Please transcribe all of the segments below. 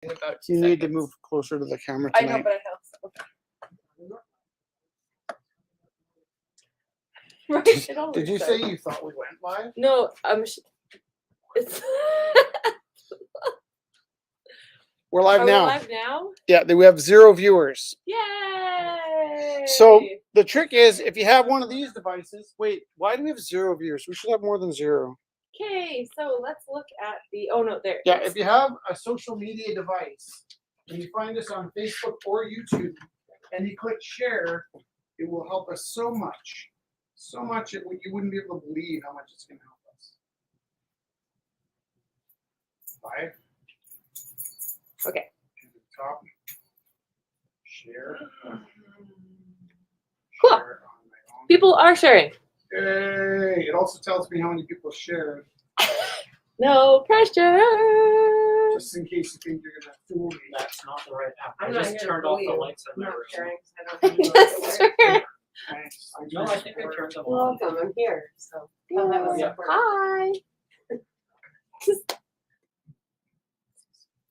about You need to move closer to the camera I tonight. know, but I have. Right, it always Did you does. say you thought we went live? No, it's. We're live Are we now. live now? Yeah, we have 0 viewers. Yay! So the trick is, if you have one of these devices, wait, why do we have 0 viewers? We should have more than 0. Okay, so let's look at the. Oh no, there. Yeah, if you have a social media device and you find us on Facebook or YouTube and you click share, it will help us so much. So much you wouldn't be able to believe how much it's going to help us. 5. Okay. Top. Share. Cool. Share on my own. People are sharing. Yay! It also tells me how many people shared, No pressure. just in case you think you're going to fool me. That's not the right app. I I'm not just gonna turned off fool the you. lights in my Not room. sharing, 'cause I don't think Yes, sure. Thanks. No, I think I turned them You're on. welcome. I'm here. So oh, that was Yeah. super. Hi.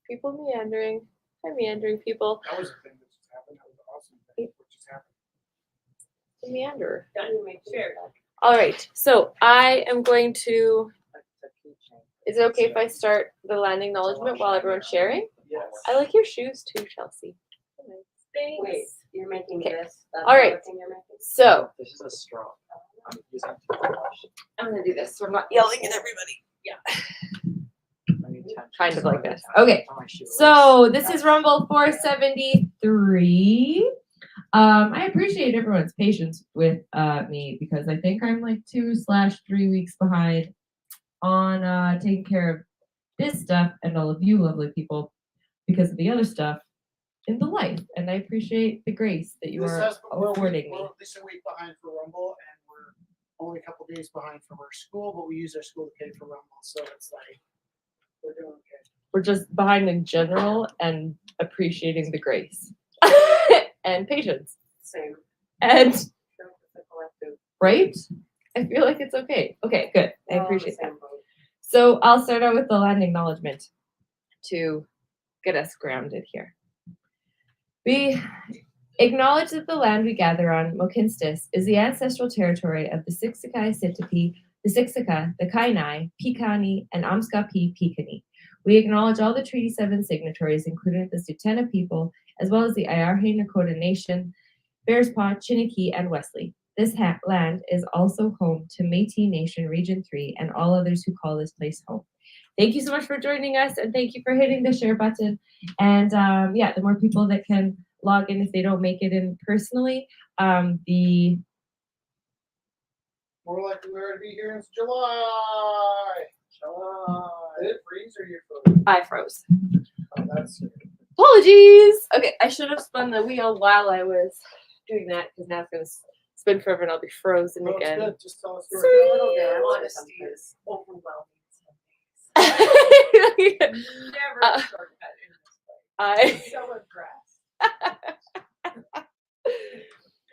People meandering. Hi, meandering people. That was a thing that just happened. That was an awesome thing. What just happened? The meander. Done. Share. All right. So I am going to. Is it okay if I start the land acknowledgement while everyone's sharing? Yes. I like your shoes too, Chelsea. Thanks. Wait, you're making Okay. this. That's All right. the thing you're making? So This is a straw. I'm using toothbrush. I'm gonna do this so I'm not yelling at everybody. I need 10 Kind of like pieces this. Okay. on my shoelace. So this is Rumble 473. I appreciate everyone's patience with me because I think I'm like 2/3 weeks behind on taking care of this stuff and all of you lovely people because of the other stuff in the life. And I appreciate the grace that you are affording we're me. at least a week behind for Rumble, and we're only a couple days behind from our school, but we use our school to pay for Rumble, so it's like we're doing okay. We're just behind in general and appreciating the grace and patience. Same. And Sure, it's a collective. right? I feel like it's okay. Okay, good. I We're all in the appreciate that. same boat. So I'll start out with the land acknowledgement to get us grounded here. We acknowledge that the land we gather on, Mohkinstsis, is the ancestral territory of the Siksika Sitapi, the Siksika, the Kainai, Piikani, and Amskapi Piikani. We acknowledge all the Treaty 7 signatories, including the Tsuut'ina people, as well as the Ayarhe Nakota Nation, Bearspaw, Chiniki, and Wesley. This land is also home to Métis Nation Region 3 and all others who call this place home. Thank you so much for joining us, and thank you for hitting the share button. And yeah, the more people that can log in if they don't make it in personally, the More likely we are to be here in July. Did it freeze or you froze? I froze. Oh, that's Apologies. Okay, I should have spun the wheel while I was doing that because now it's gonna spin forever and I'll be frozen no, it's again. good. Just tell us where Sweet. it's going. Yeah, Honesty honesty is overwhelming. Never Uh, shortcut in this place. I So impressed.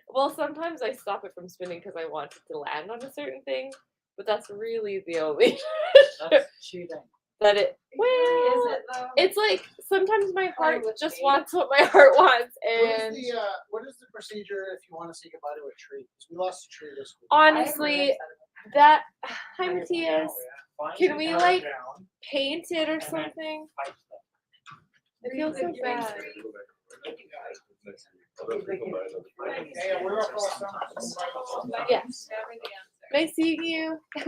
well, sometimes I stop it from spinning because I want it to land on a certain thing, but that's really the only That's cheating. that it. Well, Is it though? it's like sometimes my heart with just me. wants what my heart wants, What is the procedure if you want to say goodbye to a tree? Because we lost a tree this week. honestly, that hi Matthias, Find Can the we, color like, down paint it or and then something. fight them. I feel so bad. Hey, we're up all summer. Yes. Nice seeing you. Did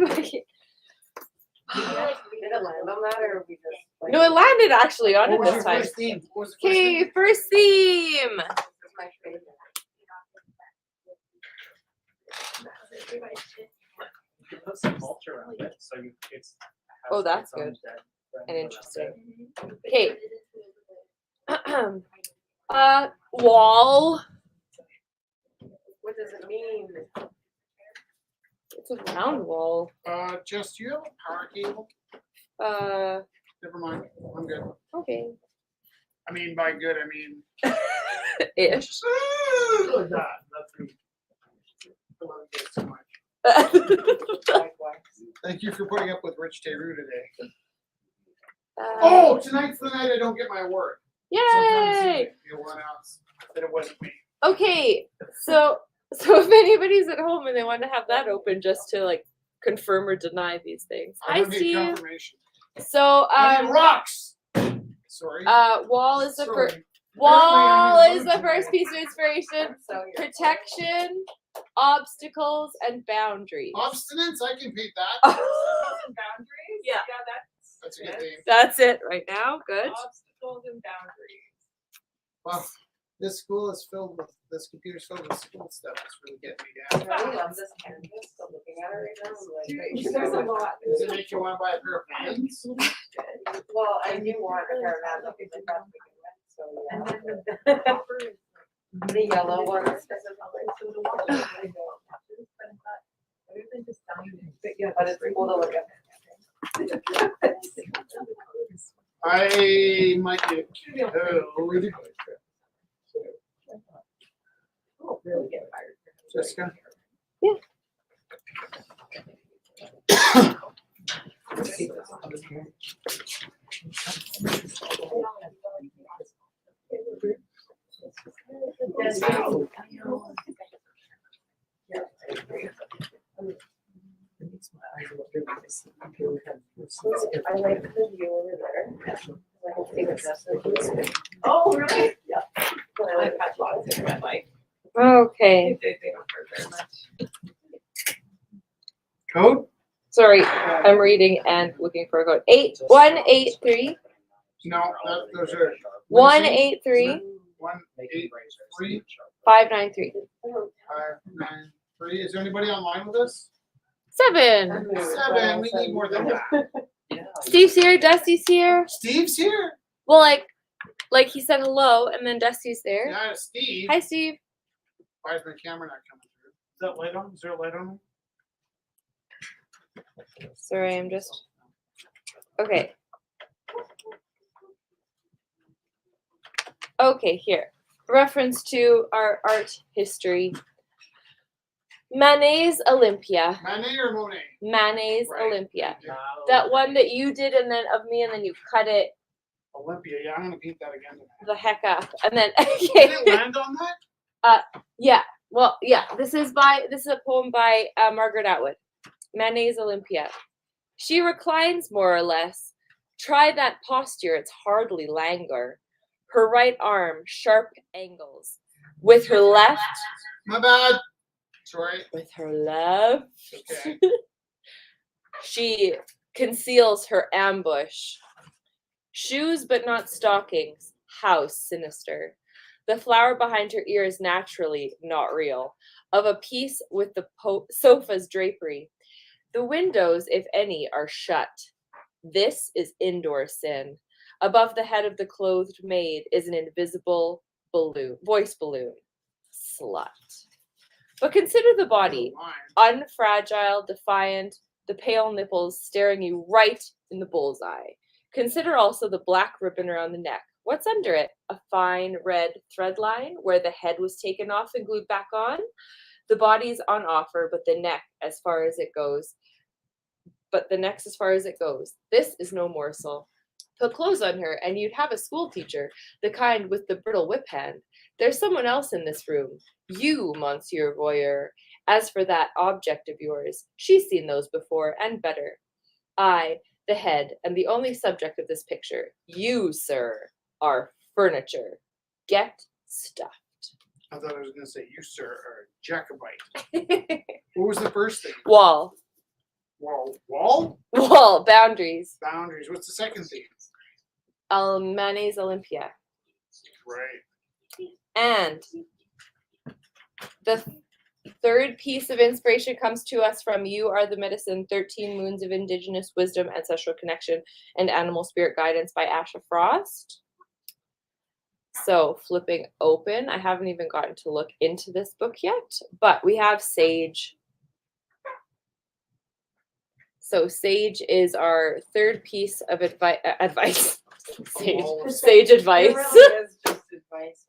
it land on that or we just like, No, it landed actually on it What was this your time. first theme? What was the first theme? Okay, first theme. it's my favorite. You put some mulch around it, so it's. has Oh, that's its own good dead and thing interesting. around it. Okay. Wall. What does it mean? It's a round wall. Just you have a power cable? Never mind. I'm good. Okay. I mean, by good, I mean. Ish. Like that. That's me. I love you guys so much. Thank you for putting up with Rich Teru today. Oh, tonight's the night I don't get my award. Sometimes Yay! you want else that it wasn't me. Okay, so if anybody's at home and they want to have that open just to like confirm or deny these things. I Hi don't need Steve. confirmation. So I need rocks. Sorry. wall is the first Sorry. wall Apparently, is the first piece of inspiration. So you're Protection, obstacles, and boundaries. Obstinance, I can beat that. boundaries? Yeah. That's a good thing. That's it right now. Good. Obstacles and boundaries. Wow. This school is filled with this computer's filled with school stuff. It's really getting me down. I really love this canvas. Still looking at it right now. I'm like, there's a lot. Does it make you want to buy a pair of pants? Well, I do want a pair of that because I got so yeah. The yellow one specifically. But it's cool to look at. I might get code. Jessica? Yeah. I like the view over there. I can see what Justin is. Oh, really? Yeah. I've had lots of red light. Okay. They don't hurt very much. Code? Sorry, I'm reading and looking for a code. 8183 No, those are 183 183 593 593. Is there anybody online with us? 7. 7. We need more than that. Steve's here. Dusty's here. Steve's here. Well, like he said hello, and then Dusty's there. Yeah, Steve. Hi, Steve. Why is my camera not coming through? Is that light on? Is there a light on? Sorry, I'm just. Okay. Okay, here. Reference to our art history. Manet's Olympia. Manet or Monet? Manet's Right. Olympia. That one that you did, and then of me, and then you cut it Olympia. Yeah, I'm gonna paint that again. the heck up, and then Did it land on that? yeah. Well, yeah. This is a poem by Margaret Atwood. Manet's Olympia. She reclines more or less. Try that posture, it's hardly languor. Her right arm, sharp angles. With her left, My bad. Sorry. with her left, Okay. she conceals her ambush. Shoes but not stockings. How sinister. The flower behind her ear is naturally not real. Of a piece with the sofa's drapery. The windows, if any, are shut. This is indoor sin. Above the head of the clothed maid is an invisible voice balloon. Slut. But consider the body. Unfragile, defiant, the pale nipples staring you right in the bullseye. Consider also the black ribbon around the neck. What's under it? A fine red thread line where the head was taken off and glued back on? The body's on offer, but the neck as far as it goes. This is no morsel. Put clothes on her, and you'd have a school teacher, the kind with the brittle whip hand. There's someone else in this room. You, Monsieur Voyeur. As for that object of yours, she's seen those before, and better. I, the head, am the only subject of this picture. You, sir, are furniture. Get stuffed. I thought I was gonna say you, sir, are a Jacobite. What was the first thing? Wall. Wall? Wall. Boundaries. Boundaries. What's the second thing? Manet's Olympia. Right. And the third piece of inspiration comes to us from You Are the Medicine, 13 Moons of Indigenous Wisdom, Ancestral Connection, and Animal Spirit Guidance by Asha Frost. So flipping open, I haven't even gotten to look into this book yet, but we have Sage. So Sage is our third piece of advice. Sage advice. It really is just advice.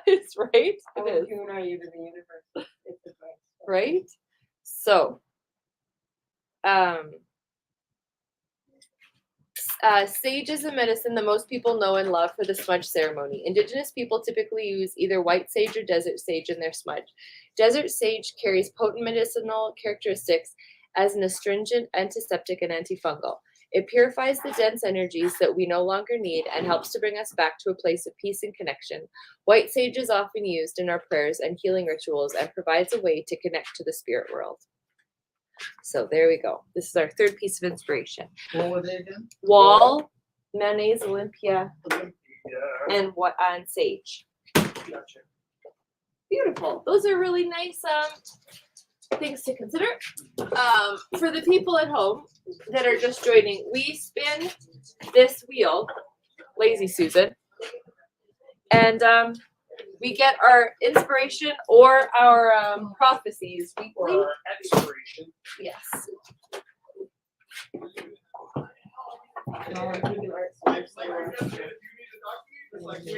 It's right. How It is. attuned are you to the universe? It's advice. Right? So, Sage is a medicine that most people know and love for the smudge ceremony. Indigenous people typically use either white sage or desert sage in their smudge. Desert sage carries potent medicinal characteristics as an astringent, antiseptic, and antifungal. It purifies the dense energies that we no longer need and helps to bring us back to a place of peace and connection. White sage is often used in our prayers and healing rituals and provides a way to connect to the spirit world. So there we go. This is our third piece of inspiration. What were they again? Wall, mayonnaise, Olympia, Olympia. and sage. Gotcha. Beautiful. Those are really nice things to consider. For the people at home that are just joining, we spin this wheel, Lazy Susan, and we get our inspiration or our prophecies Or weekly. our expiration. Yes. It's like, wave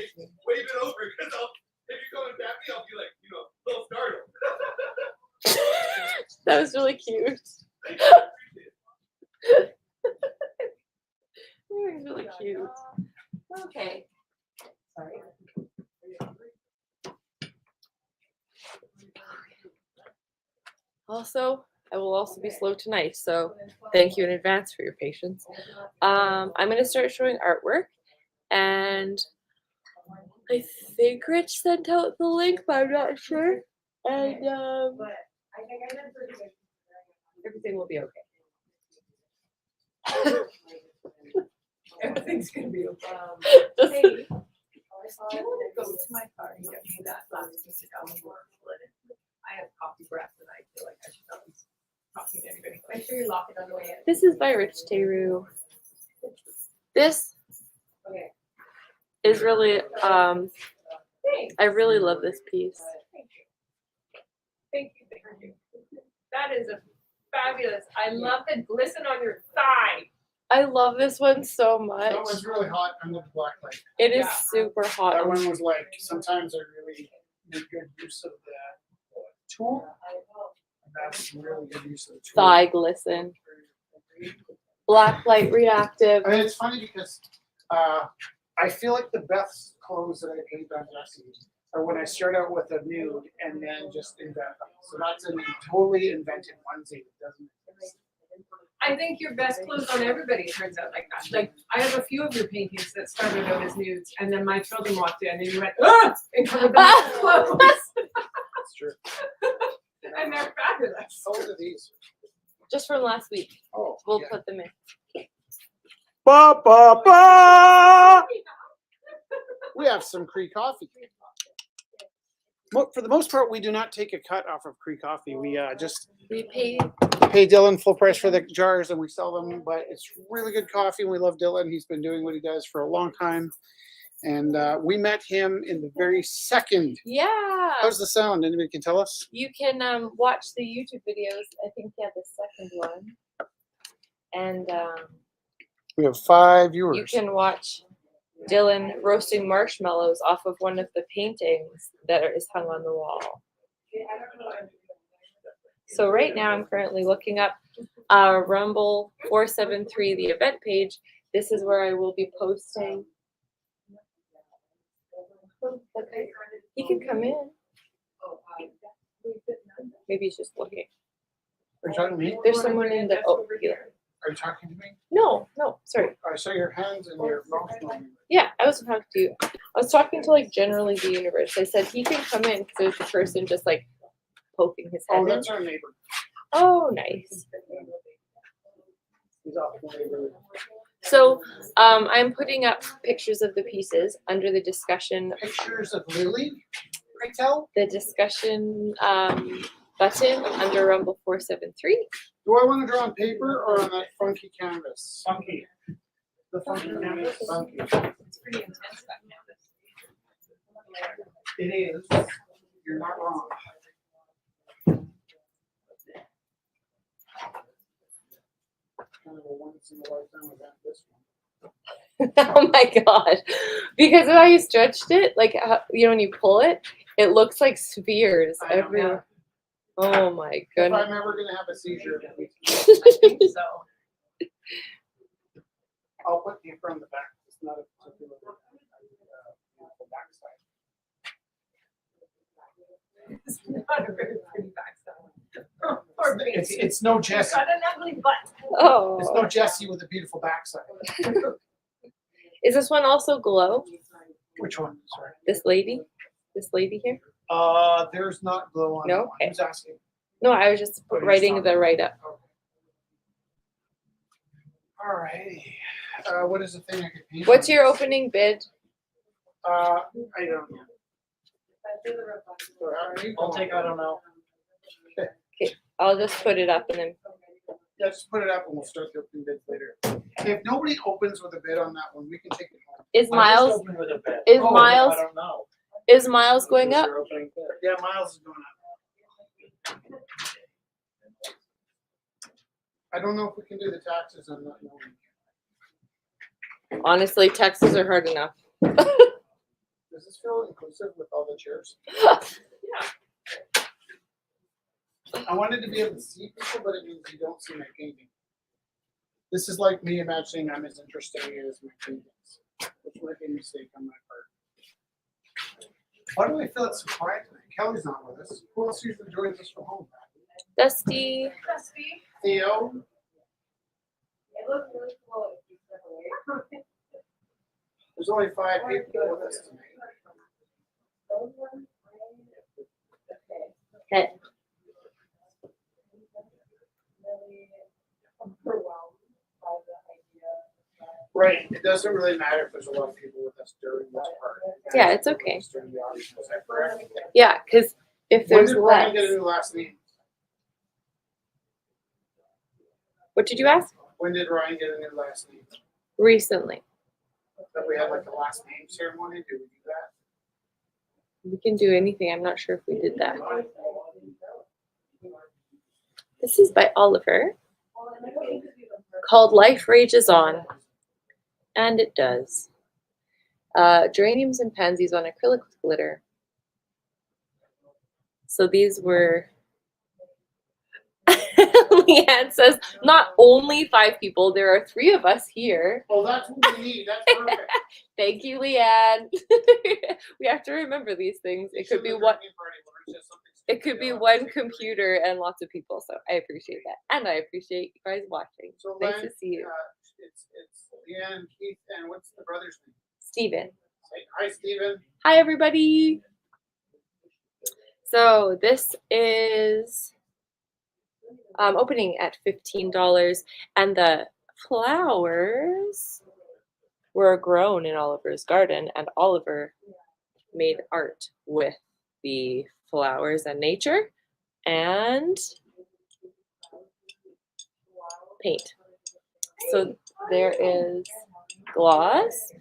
it over because if you come and tap me, I'll be like, a little startled. That was really cute. That was really cute. Okay. Sorry. Also, I will also be slow tonight, so thank you in advance for your patience. I'm going to start showing artwork, and I think Rich sent out the link, but I'm not sure. And everything will be okay. Everything's gonna be okay. Just- Hey, do you wanna go to my car and get me that last piece of gum? I have coffee breath and I feel like I should not be talking to anybody. Make sure you lock it on the way in. This is by Rich Teru. This Okay. is really, Thanks. I really love this piece. Thank you. Thank you, thank you. That is a fabulous. I love the glisten on your thigh. I love this one so That much. was really hot under the black light. It is Yeah. super That hot. one was like, sometimes I really make good use of the tool. And that's really good use of the tool. Thigh glisten. Black light reactive. I mean, it's funny because I feel like the best clothes that I paint on Jessie are when I start out with a nude and then just invent them. So that's a totally invented onesie that doesn't exist. I think your best clothes on everybody turns out like that. Like, I have a few of your paintings that started out as nudes, and then my children walked in and you went, ah! And covered them with clothes. That's true. And they're fabulous. How old are these? Just from last week. Oh, We'll yeah. put them in. Ba, ba, ba! We have some Cree coffee. For the most part, we do not take a cut off of Cree coffee. We just We pay. pay Dylan full price for the jars and we sell them. But it's really good coffee. And we love Dylan. He's been doing what he does for a long time. And we met him in the very second. Yeah. How's the sound? Anybody can tell us? You can watch the YouTube videos. I think he had the second one. And We have 5 you viewers. can watch Dylan roasting marshmallows off of one of the paintings that is hung on the wall. So right now I'm currently looking up Rumble 473, the event page. This is where I will be posting. Okay. He can come in. Maybe he's just looking. Are you talking to me? There's someone in the here. Are you talking to me? No, sorry. I saw your hands and your mouth moving. Yeah, I wasn't talking to you. I was talking to like generally the universe. I said he can come in because there's a person just like poking his head Oh, in. that's our neighbor. Oh, nice. He's off the neighborhood. So I'm putting up pictures of the pieces under the discussion Pictures of Lily, pray tell. button under Rumble 473. Do I want to draw on paper or on that funky canvas? Funky. The funky canvas? Funky. It's pretty intense, that canvas. It is. You're not wrong. Kind of a once in a lifetime event, this one. Oh my god. Because of how you stretched it, like when you pull it, it looks like spheres I know. everywhere. Oh my If goodness. I'm ever gonna have a seizure, it'll be I think so. I'll put the front and the back. It's not a particular beautiful backside. It's not a very pretty backside. Poor baby. It's no Jessie. Got an ugly butt. Oh. It's no Jessie with a beautiful backside. Is this one also glow? Which one? Sorry. This lady? This lady here? There's not glow on No? that one. Okay. Who's asking? No, I was just Oh, you're writing just the talking. write up. Alrighty. What is the thing I could paint? What's on your this? opening bid? I don't know. I'll take, I don't know. I'll just put it up and then. Yeah, just put it up and we'll start the opening bids later. If nobody opens with a bid on that one, we can take it home. Is I just Miles opened with a bid. is Oh, Miles- I don't know. is Miles going Who's up? your opening bid? Yeah, Miles is going up. I don't know if we can do the taxes on that one. Honestly, taxes are hard enough. Does this feel inclusive with all the chairs? I wanted to be able to see people, but it means you don't see my painting. This is like me imagining I'm as interesting as my paintings, which might be a mistake on my part. Why do I feel it's so quiet tonight? Kelly's not with us. Who else usually joins us from home? Dusty. Dusty. Theo. It looks really cool if you step away. There's only 5 people with us tonight. Okay. Right. It doesn't really matter if there's a lot of people with us during this part. Yeah, it's okay. During the audience, is that correct? Yeah, because if When there's did Ryan get a less. new last name? What did you ask? When did Ryan get a new last name? Recently. That we had like a last name ceremony? Did we do that? We can do anything. I'm not sure if we did that. This is by Oliver, called Life Rages On. And it does. Geraniums and pansies on acrylic glitter. So these were. Leanne says, not only 5 people, there are 3 of us here. Oh, that's what we need. That's perfect. Thank you, Leanne. We have to remember these things. It could be one. It could be one computer and lots of people. So I appreciate that, and I appreciate you guys watching. So Nice Len, to see you, it's Leanne, Keith, and what's the brother's name? Steven. Say hi, Steven. Hi, everybody. So this is opening at $15, and the flowers were grown in Oliver's garden, and Oliver made art with the flowers and nature and paint. So there is gloss,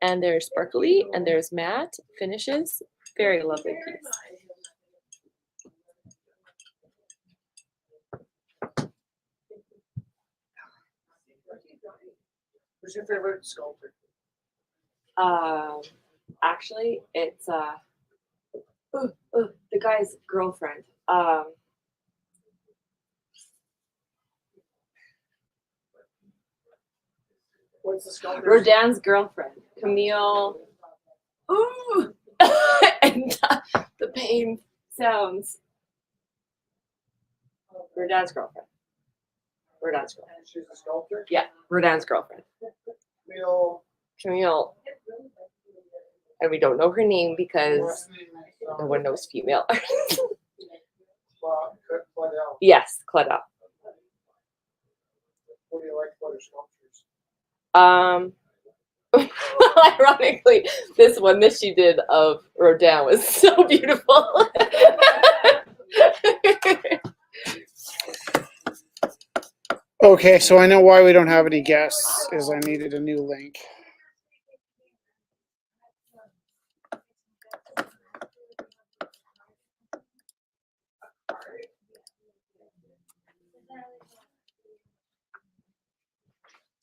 and there's sparkly, and there's matte finishes. Very lovely piece. Who's your favorite sculptor? Actually, it's the guy's girlfriend. What's the sculptor? Rodin's girlfriend, Camille. Ooh, and the pain sounds. Rodin's girlfriend. Rodin's girlfriend. She's a sculptor. Yeah, Rodin's girlfriend. Camille. And we don't know her name because Last name is, no one knows female artists. Claudel. Yes, Claudel. What do you like about her sculptures? Ironically, this one that she did of Rodin was so beautiful. Okay, so I know why we don't have any guests, is I needed a new link.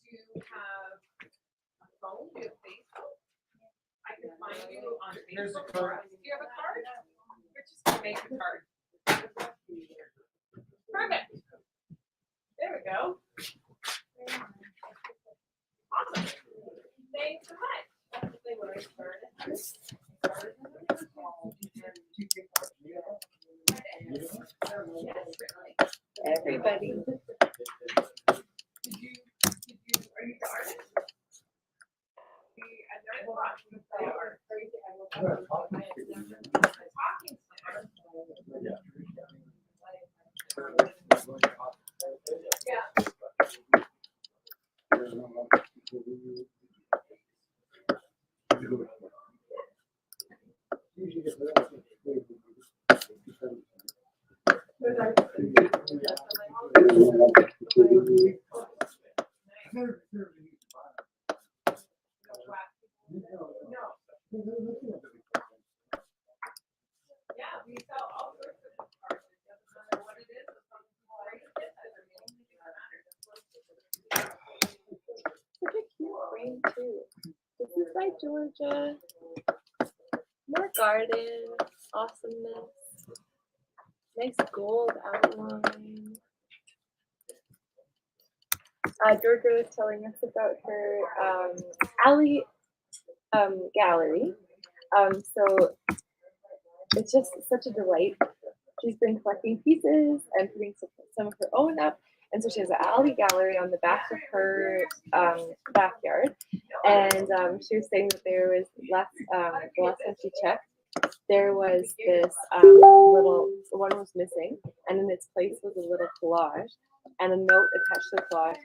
Do you have a phone? Do you have Facebook? I can find you on Here's the Facebook. card. Do you have a card? We're just gonna make a card. Perfect. There we go. Awesome. Thanks so much. That's what they were started. Everybody. Are you the artist? I've never watched you play art. Talking yeah. Yeah, we sell all sorts of art. It doesn't matter what it is, as long as people like it, it doesn't Such a cute frame too. This is by Georgia. More garden, awesomeness. Nice gold outline. Georgia was telling us about her alley gallery. So it's just such a delight. She's been collecting pieces and putting some of her own up. And so she has an alley gallery on the back of her backyard. And she was saying that there was the last time she checked, there was this little one was missing, and in its place was a little collage and a note attached to the collage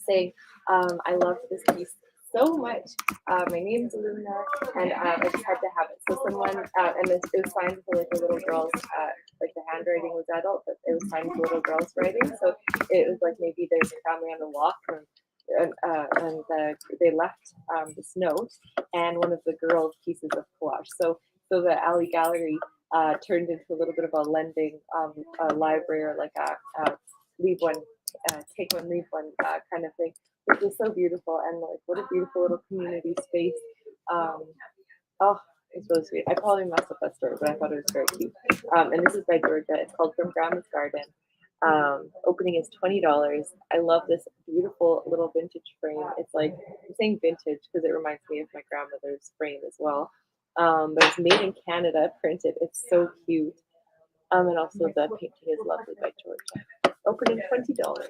saying, "I love this piece so much. My name's Luna, and I just had to have it." So someone and it was signed for like a little girl's like the handwriting was adult, but it was signed for little girl's writing. So it was like maybe there's a family on the walk and they left this note and one of the girls' pieces of collage. So the alley gallery turned into a little bit of a lending a library or like a leave one, take one, leave one kind of thing, which is so beautiful. And like what a beautiful little community space. Oh, it's really sweet. I probably messed up that story, but I thought it was very cute. And this is by Georgia. It's called From Grandma's Garden. Opening is $20. I love this beautiful little vintage frame. It's like I'm saying vintage because it reminds me of my grandmother's frame as well. But it's made in Canada, printed. It's so cute. And also the painting is lovely by Georgia. Opening $20.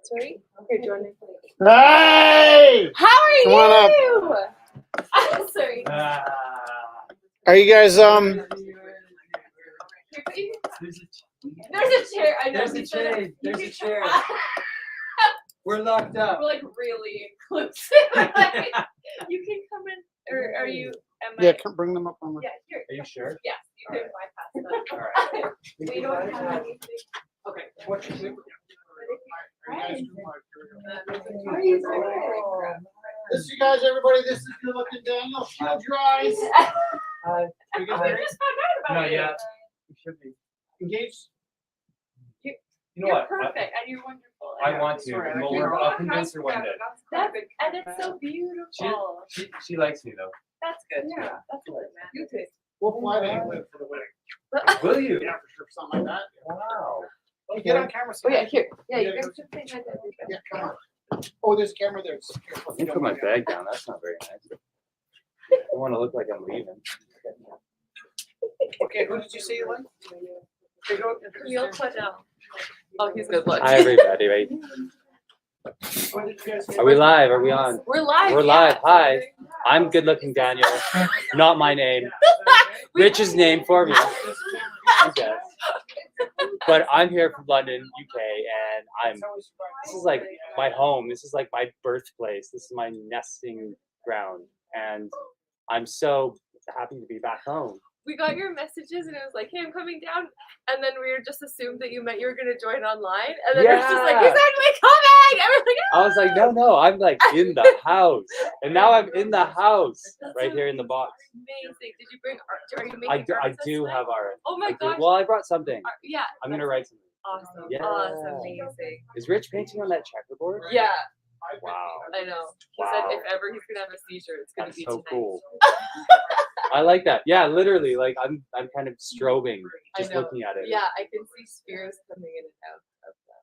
Sorry? Here, Jordan. Hey! How are Come on you? I'm sorry. Are you guys There's a chair. I know. There's a we said chair. it. There's You a can- chair. We're locked up. We're like really inclusive. You can come in, or are you? Am yeah, I? come bring them up on the Yeah, here. Are you sure? Yes, you can bypass that. All right. We don't have anything. Okay, what's your favorite? How Are you guys This you guys, everybody, this is good looking Daniel. Shield your eyes. Hi. You guys Hi. We married? just found out No, about you. yeah. You should be. Engaged? You know You're what? perfect and you're wonderful. I want to. Sorry, I Well, can't- I'll convince her one day. That's and it's so beautiful. She likes me though. That's good. Yeah, that's good, man. You too. We'll fly to England for the wedding. Will you? Yeah, for sure, something like that. Wow. You get on camera. Oh yeah, here. Yeah, you Yeah, guys should say hi to everybody. Yeah, come on. Oh, there's a camera there. It's- Let me put my bag down. That's not very nice. I want to look like I'm leaving. Okay, who did you say you like? Okay, go. Camille Claudel. Oh, he's good looking. Hi, everybody. Right? What did you guys say? Are we live? Are we on? We're live. We're yeah. live. Hi. I'm good looking Daniel. Not my name. We- Rich's name for me. Yes. But I'm here from London, UK, and this is like my home. This is like my birthplace. This is my nesting ground. And I'm so happy to be back home. We got your messages and it was like, hey, I'm coming down. And then we were just assumed that you meant you were going to join online. And then it was just like, he's Yeah. actually coming. And we're like, I was like, no, I'm like in the house. And now I'm in the house right here in the box. amazing. Did you bring art? Are you making I art with us do tonight? have art. Oh my I do. gosh. Well, I brought something. Yeah. I'm going to that's write something. Awesome. Yeah. Oh, that's amazing. Is Rich painting on that checkerboard? Yeah. Wow. I know. He Wow. said if ever he's gonna have a seizure, it's gonna That's be so tonight. cool. I like that. Yeah, literally. Like I'm kind of strobing I just know. looking at it. Yeah, I can see spears coming in and out of them.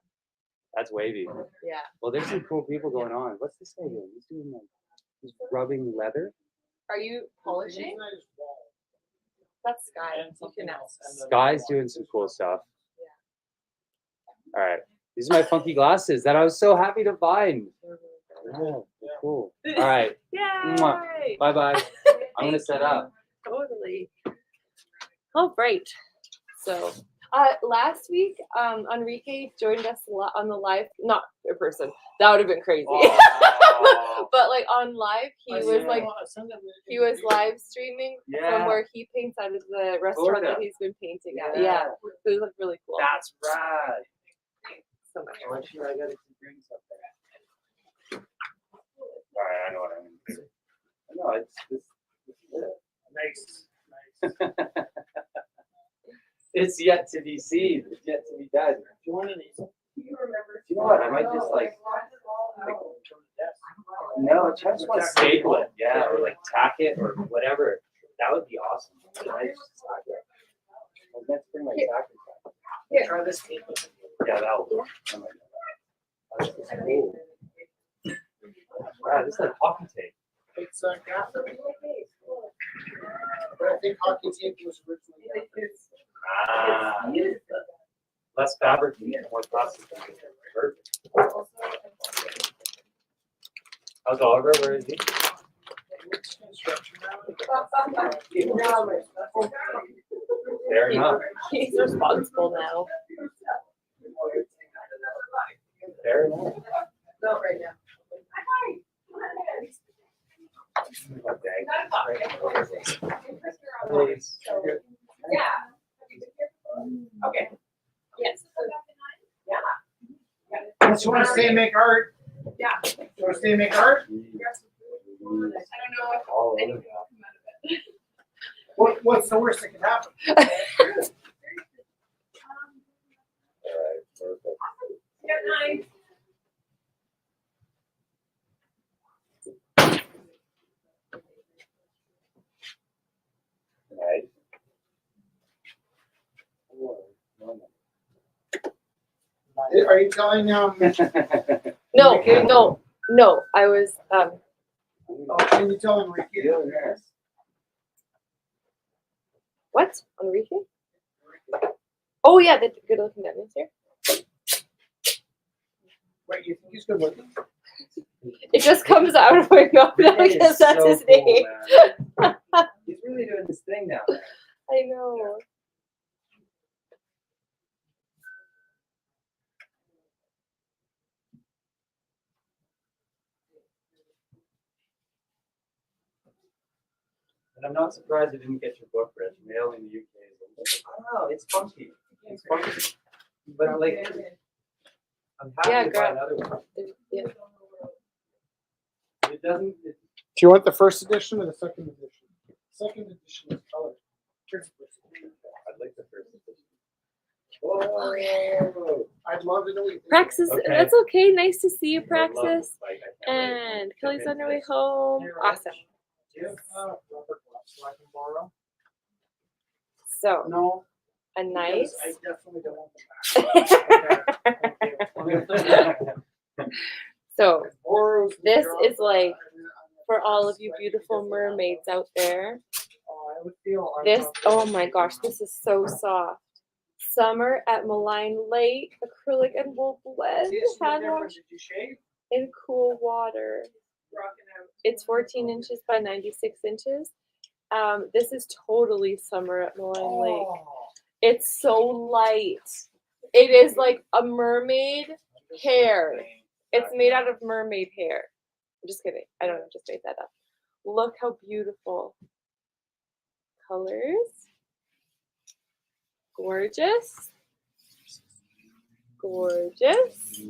That's wavy. Yeah. Well, there's some cool people going on. What's this guy doing? He's doing like he's rubbing leather. Are you polishing? That's Sky. You can ask. Sky's doing some cool stuff. All right. These are my funky glasses that I was so happy to find. Yeah, they're cool. All right. Yay! Bye bye. I'm gonna set up. Totally. Oh, great. So, last week, Enrique joined us on the live, not in person. That would have been crazy. Oh, But like on live, he was like, he was live streaming Yeah. from where he paints out of the restaurant that Gorga. he's been painting at. Yeah. It was like really cool. That's rad. So much. I'm sure I gotta bring something. All right, I know what I'm gonna do. No, it's this. Nice. It's yet to be seen. It's yet to be done. Do you want any? You know what? I might just like no, I just want to staple it, yeah, or like tack it or whatever. That would be awesome. I just tack it. I was meant to bring my tacker back. Try this tape. Yeah, that'll work. Oh my God. That's cool. Wow, this is like hockey tape. It's gaffer. But I think hockey tape was originally gaffer. Ah, less fabric, more plastic. Perfect. How's Oliver? Where is he? Fair enough. He's responsible now. Fair enough. Not right now. Yeah. Okay. Yes. Yeah. You want to stay and make art? Yeah. You want to stay and make art? I don't know if All over. anything will come out of it. What's the worst that could happen? Alright, perfect. Good night. Right. Are you telling No, Okay. no. I was can you tell Enrique? what? Enrique? Oh yeah, the good looking guy is here. Wait, you think he's good looking? It just comes out of my mouth because that's his name. He's really doing this thing now. I know. And I'm not surprised you didn't get your book, Rich. Mail in the UK is I don't know, it's funky. It's funky. But like I'm happy Yeah, to buy grab- another one. Yeah. It doesn't Do you want the first edition or the second edition? Second edition is color. Here's the first edition. I'd like the first edition. Whoa. I'd love to know what you think. Praxis, Okay. that's okay. Nice to see you, I love Praxis. this, like, I can't wait. And Kelly's on her way home. Awesome. Do you have rubber gloves so I can borrow? So No. a nice. because I definitely don't want them back. So Boros, This they're is like all- for all of you beautiful mermaids out there, I would feel this. Oh uncomfortable. my gosh, this is so soft. Summer at Malign Lake, acrylic and wool blend, See, it's no hand different. wash Did you shave? in cool water. Rocking out. It's 14 inches by 96 inches. This is totally summer at Malign Lake. Oh. It's so light. It is like a mermaid hair. It's made out of mermaid hair. I'm just kidding. I don't know. Just made that up. Look how beautiful. Colors. Gorgeous. Gorgeous.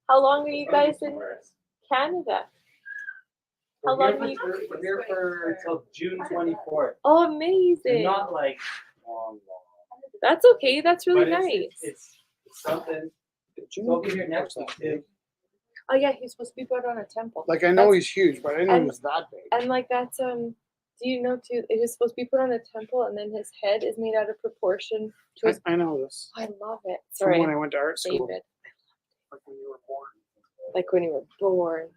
How long are you guys in Canada? How long are you? We're here for until June 24th. Oh, And amazing. not like long. That's okay. That's really But nice. It's something. He'll be here next week too. Oh yeah, he's supposed to be put on a temple. Like I know That's- he's huge, but I didn't know he was that big. And like that's do you know too? It was supposed to be put on a temple, and then his head is made out of proportion to his. I know this. I love it. From Sorry, when I went to art school. David. Like when you were born. Like when you were born.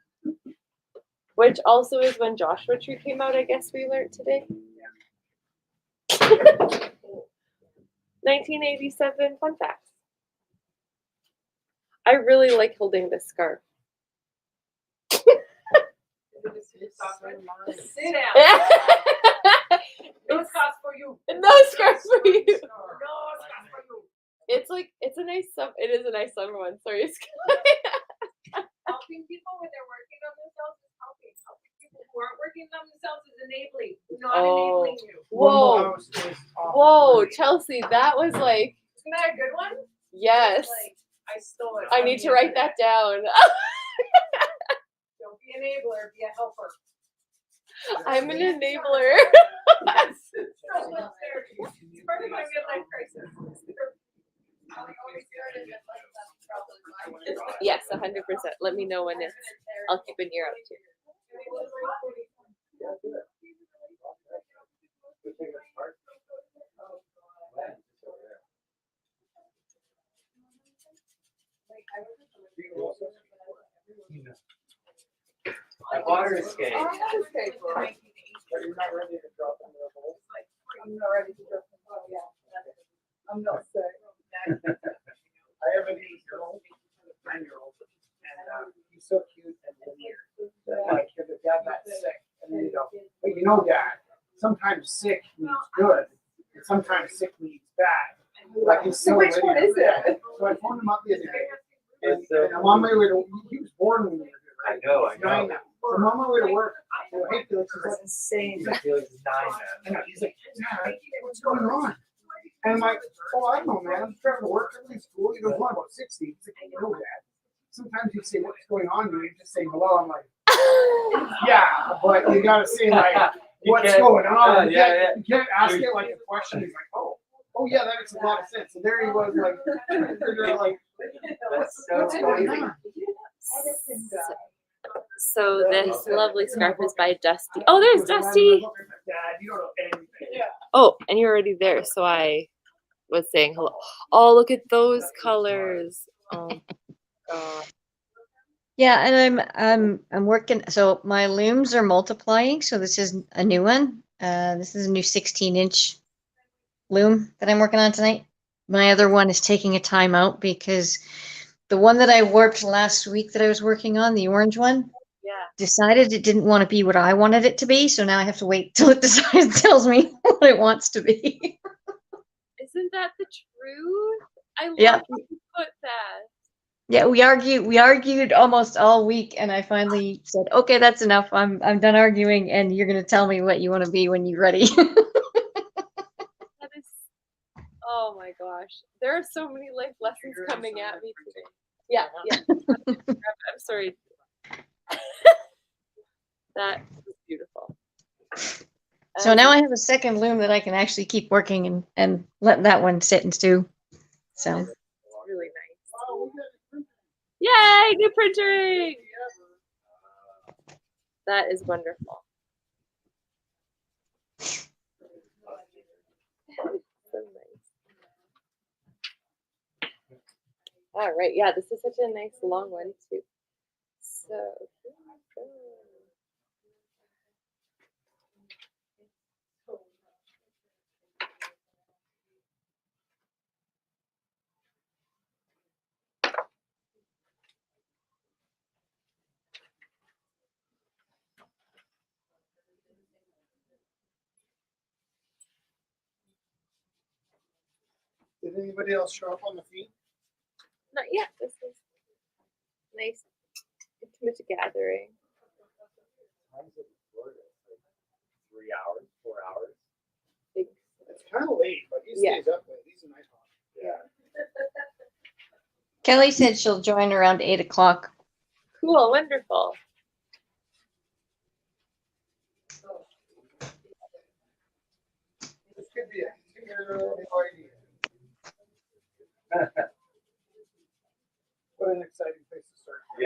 Which also is when Joshua Tree came out. I guess we learned today. 1987 fun facts. I really like holding this scarf. Sit down. No scarf for you. No scarf for you. No scarf for you. It's like it is a nice summer one. Sorry, Helping people when they're working on themselves is helping. Helping people who aren't working on themselves is enabling. Not Oh. enabling you. Whoa, House is off whoa, the Chelsea, that was like Isn't that a good one? yes. Like, I stole it. I from need the to write internet. that down. Don't be an enabler, be a helper. I'm an enabler. Yes. It's part of my midlife crisis. I always started at like that's probably why. Yes, 100%. Let me know when it's. I'll keep an ear out too. I bought her a skate. Oh, that's okay, bro. But you're not ready to drop into the hole. I'm not ready to go. Oh, yeah. I'm not sick. I have an 8-year-old, 9-year-old, and he's so cute and linear. Like if his dad got sick, and then you go, but you know, Dad, sometimes sick means good, and sometimes sick means bad. Like he's So which one is it? So I phoned him up the other day, and, It's, and I'm on my way to. He was born when we were here, I right? know, I He's 9 know. now. So I'm on my way to work. I go, hey, Felix, he's like, Insane. I feel like it's 9 and he's like, Dad, what's going on? And I'm like, oh, I don't know, man. I'm driving to work, I'm in school. He goes, what, about 60? He's like, no, Dad. Sometimes you say, what's going on? You just say hello. I'm like, yeah, but you gotta say like, what's can't- going on? yeah. You can't ask it like a question. He's like, oh, yeah, that makes a lot of sense. So there he was, like, trying to figure out like, That's so what's going funny. on? So this lovely scarf is by Dusty. Oh, there's Dusty. Dad, you don't know anything. Oh, and you're already there, so I was saying hello. Oh, look at those colors. Oh, God. Yeah, and I'm working. So my looms are multiplying. So this is a new one. This is a new 16-inch loom that I'm working on tonight. My other one is taking a time out because the one that I warped last week that I was working on, the orange one, Yeah. decided it didn't want to be what I wanted it to be. So now I have to wait till it decides, tells me what it wants to be. Isn't that the truth? I love Yeah. how you put that. Yeah, we argued almost all week, and I finally said, "Okay, that's enough. I'm done arguing, and you're gonna tell me what you want to be when you're ready." That is. Oh my gosh, there are so many life lessons coming at me today. Yeah, yeah. I'm sorry. That was beautiful. So now I have a second loom that I can actually keep working and let that one sit and stew. So It's really nice. Yay, new printering! That is wonderful. So nice. All right, yeah, this is such a nice long one too. So here we go. Did anybody else show up on the feed? Not yet. This is nice, intimate gathering. Time's in Florida, like 3 hours, 4 hours. It's kind of late, but he Yeah. stays up late. He's a nice one. Yeah. Kelly said she'll join around 8 o'clock. Cool, wonderful. This could be a good idea.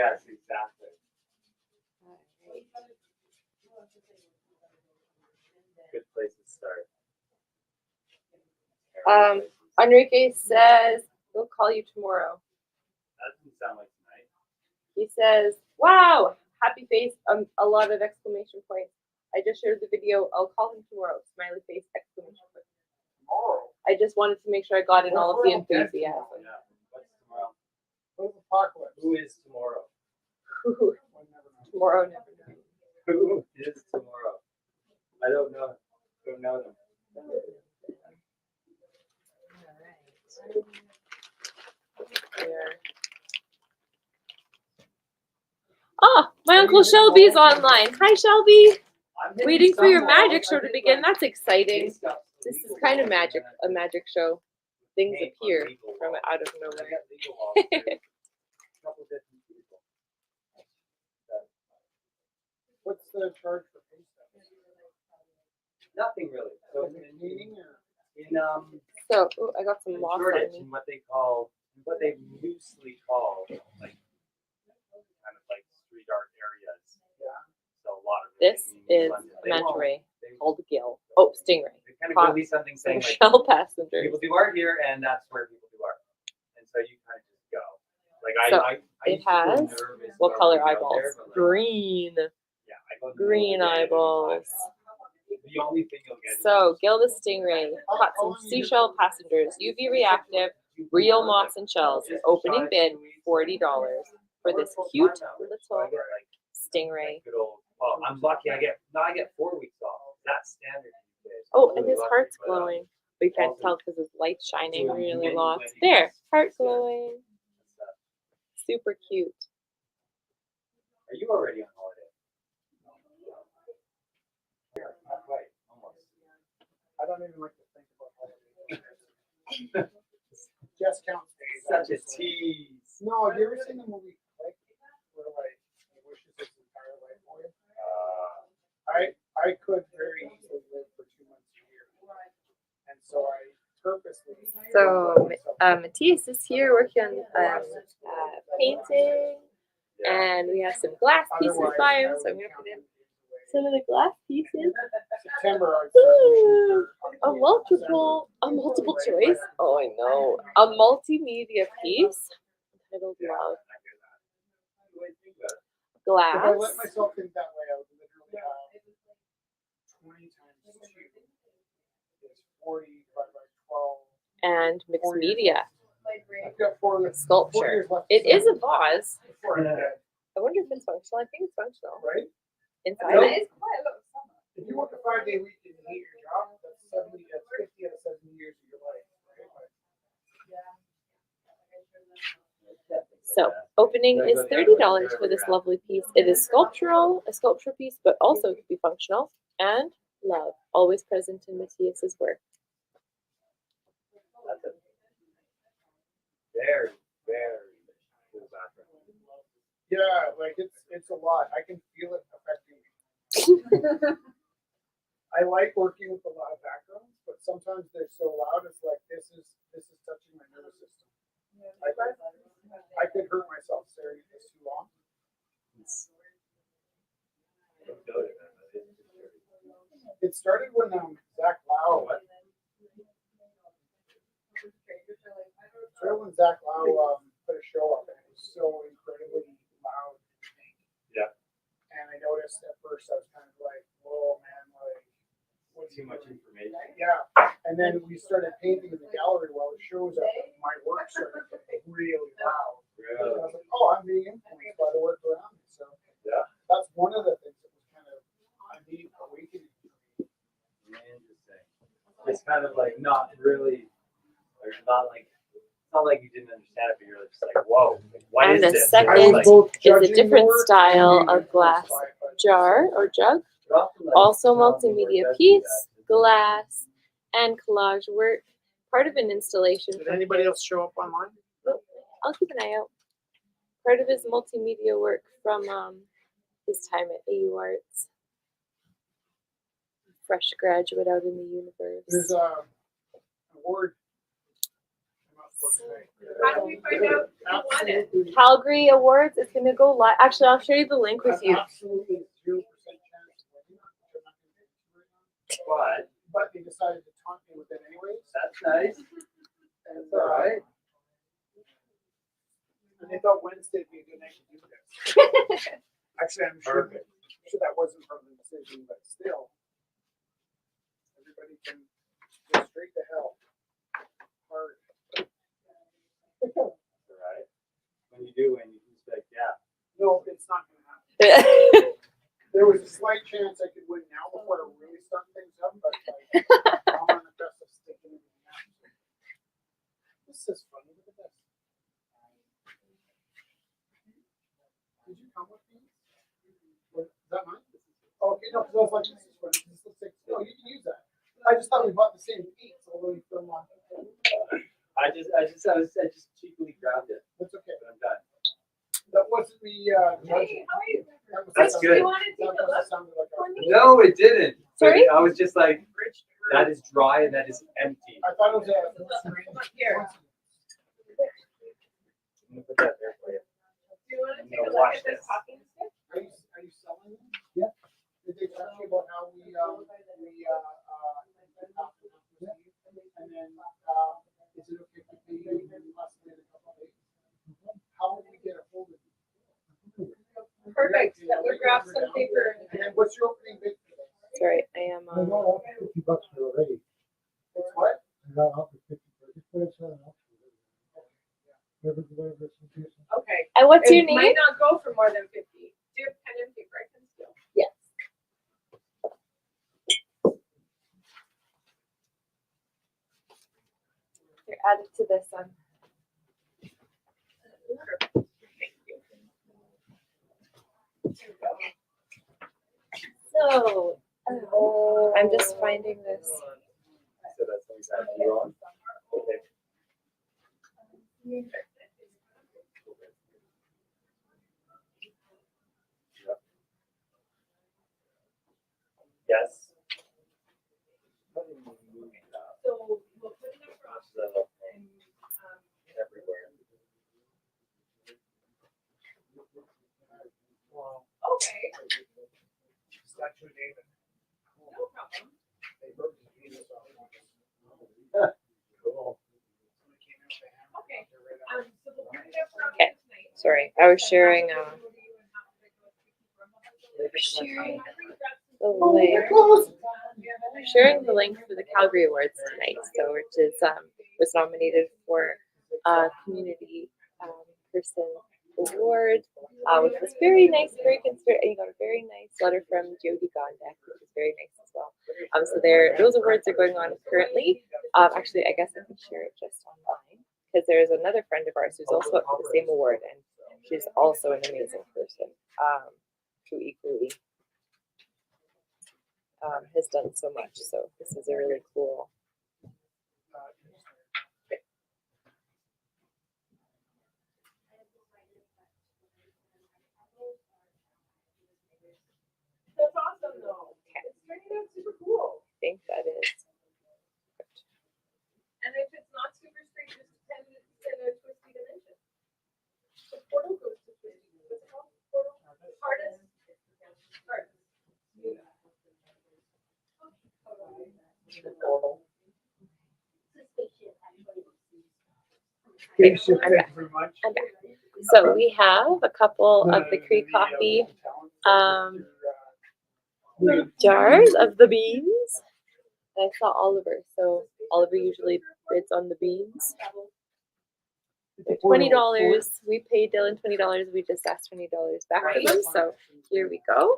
Yes, exactly. Good place to start. Enrique says he'll call you tomorrow. That doesn't sound like tonight. He says, "Wow, happy face!" A lot of exclamation points. I just shared the video. I'll call him tomorrow. Smiley face! Exclamation point. Tomorrow. I just wanted to make sure I got in all of the We're all dead enthusiasm. Yeah. What's tomorrow? What's apocalypse? Who is tomorrow? We'll never know. Tomorrow, never know. Who is tomorrow? I don't know. Don't know them. Oh, my Uncle Shelby's online. Hi, Shelby. I'm hitting Waiting for your some magic walls. show I to did, begin. like, That's exciting. taste up some This is legal kind of walls, magic, and a then magic show. Things paint on appear legal from walls. out of I nowhere. got legal walls too. Couple different people. What's the charge for pay stubs? Nothing really. So Is it meeting or? in So, ooh, I got some in moss on Shoreditch, me. in what they loosely call like kind of like street art areas. Yeah. So a lot of This really is London. a They manta won't- ray they- called Gill. Oh, Stingray. They kind of Caught release something saying like Shell passengers. people do art here, and that's where people do art. And so you kind of just go. Like So, I it used to feel has nervous what about color going out there, eyeballs? but, like, Green. Yeah, I go Green no day at a time eyeballs. now. The only thing you'll get. So, Gill the Stingray caught some seashell passengers. UV reactive, real moss and shells. Opening bid $40 for this cute little stingray. Good old. Well, I'm lucky. I get 4 weeks off. That's standard. these days. Oh, I'm and really his lucky, heart's but, glowing. But you can't tell because his light's shining really lots. There, heart glowing. Super cute. Are you already on holiday? Not quite. Almost. I don't even like to think about holidays. Just count days. Such a tease. No, have you ever seen the movie Click? Where like he wishes his entire life away? I could very easily live for 2 months a year. And so I purposely. So, Matthias is here working on painting, and we have some glass pieces by him. So I'm gonna put in some of the glass pieces. September. I'd start wishing A multiple choice. Oh, I know. A multimedia piece entitled Love. If I let Glass myself think that way, I would literally have 20 times 2 is 40 divided by 12. and mixed media I've got 4 4 sculpture. years left. It is a vase. before I'm dead, I wonder if it's functional. I think it's functional. right? Inside. Nope. it. If you work a 5-day week and you hate your job, that's 50 out of 70 years of your life. Right? So opening is $30 for this lovely piece. It is sculptural, a sculptural piece, but also it could be functional. And love, always present in Matthias's work. That's a very, very cool background. Yeah, like it's a lot. I can feel it affecting me. I like working with a lot of backgrounds, but sometimes they're so loud. It's like this is touching my nervous system. I could hurt myself staring at this too long. It started when Zach Lau. Started when Zach Lau put a show up, and it was so incredibly loud. Yeah. And I noticed at first I was kind of like, "Whoa, man! Like, what's Too much information. Yeah, and then we started painting in the gallery while it shows up. And my work started getting really loud. And I was like, "Oh, I'm being influenced by the work around me." So Yeah. that's one of the things that was kind of a neat awakening. Interesting. It's kind of like not really, or not like, it's not like you didn't understand it, but you're just like, whoa, what And is the this? second I was Like, both is a judging the different work style and being of glass influenced by it. jar or jug. often, like, Also tell me multimedia what piece, does that. glass, and collage work. Part of an installation. Did from anybody his- else show up online? I'll keep an eye out. Part of his multimedia work from his time at AU Arts. Fresh graduate out in the There's universe. a word. How do we find out who won it? Calgary Awards is gonna go live. Actually, I'll share you the link with you. Absolutely 0% chance of winning. But But they decided to taunt me with it anyways. that's nice. And, All right. and they thought Wednesday would be a good night to do this. Actually, I'm sure, Perfect. that wasn't part of the decision, but still. Everybody can go straight to hell. Hard. All right. When you do win, you can just be like, yeah. No, it's not gonna happen. There was a slight chance I could win now before I really start things up, but like, I'm on the best of sticking it out. This is funny. Look at this. Did you come with me? What, is that mine? Okay, no, because I was like, this is funny. This looks like, no, you can use that. I just thought we bought the same piece, although you film on. I just cheaply grabbed it, That's okay. but I'm done. That wasn't the, Hey, how are you? that was That's the good. You wanna take That a look? sounded like for me? No, it didn't. But Sorry? I was just like, that is dry and that is empty. I thought it was Come up here. I'm gonna put that there for you. Do you wanna I'm take a gonna look watch at this this. talking stick? Are you selling them? Yeah. Did they talk to you about how we and then, is it okay to pay you less than a couple of days? How would we get a hold of you? Perfect, let me grab some paper. And then what's your opening bid for this? Sorry, I am. I got offered $50 for it already. It's what? I got offered 50 for it. Just put it on an auction. Whatever it's in case. Okay. And what's your It might name? not go for more than 50. Do you have pen and paper? I can steal. Yes. You're added to this one. Thank you. So, I'm just finding this. So that's exactly you on. Okay. Yep. Yes. So we'll put it across and, Everywhere. okay, Statue of David. no problem. They wrote the Jesus off. Cool. Somebody came in with a hammer. Okay. They're right out. So we'll put it up around Okay. tonight. Sorry, I was sharing Sharing the link. I'm sharing the link for the Calgary Awards tonight. So, which is was nominated for community person award, which was very nice, very considerate. You got a very nice letter from Jody Gondek, which is very nice as well. So those awards are going on currently. Actually, I guess I could share it just online because there's another friend of ours who's also up for the same award, and she's also an amazing person. Who equally has done so much. So this is a really cool. That's awesome though. It's turning out super cool. I think that is. And if it's not super straight, just send it in a twisty dimension. The portal goes to twisty. What's it called? Portal? Hardest? Hardest. Okay, Thank you I'm back. very much. I'm back. So we have a couple of the Cree coffee jars of the beans. I saw Oliver, so Oliver usually bids on the beans. They're $20. We paid Dylan $20. We just asked $20 back for them. So here we go.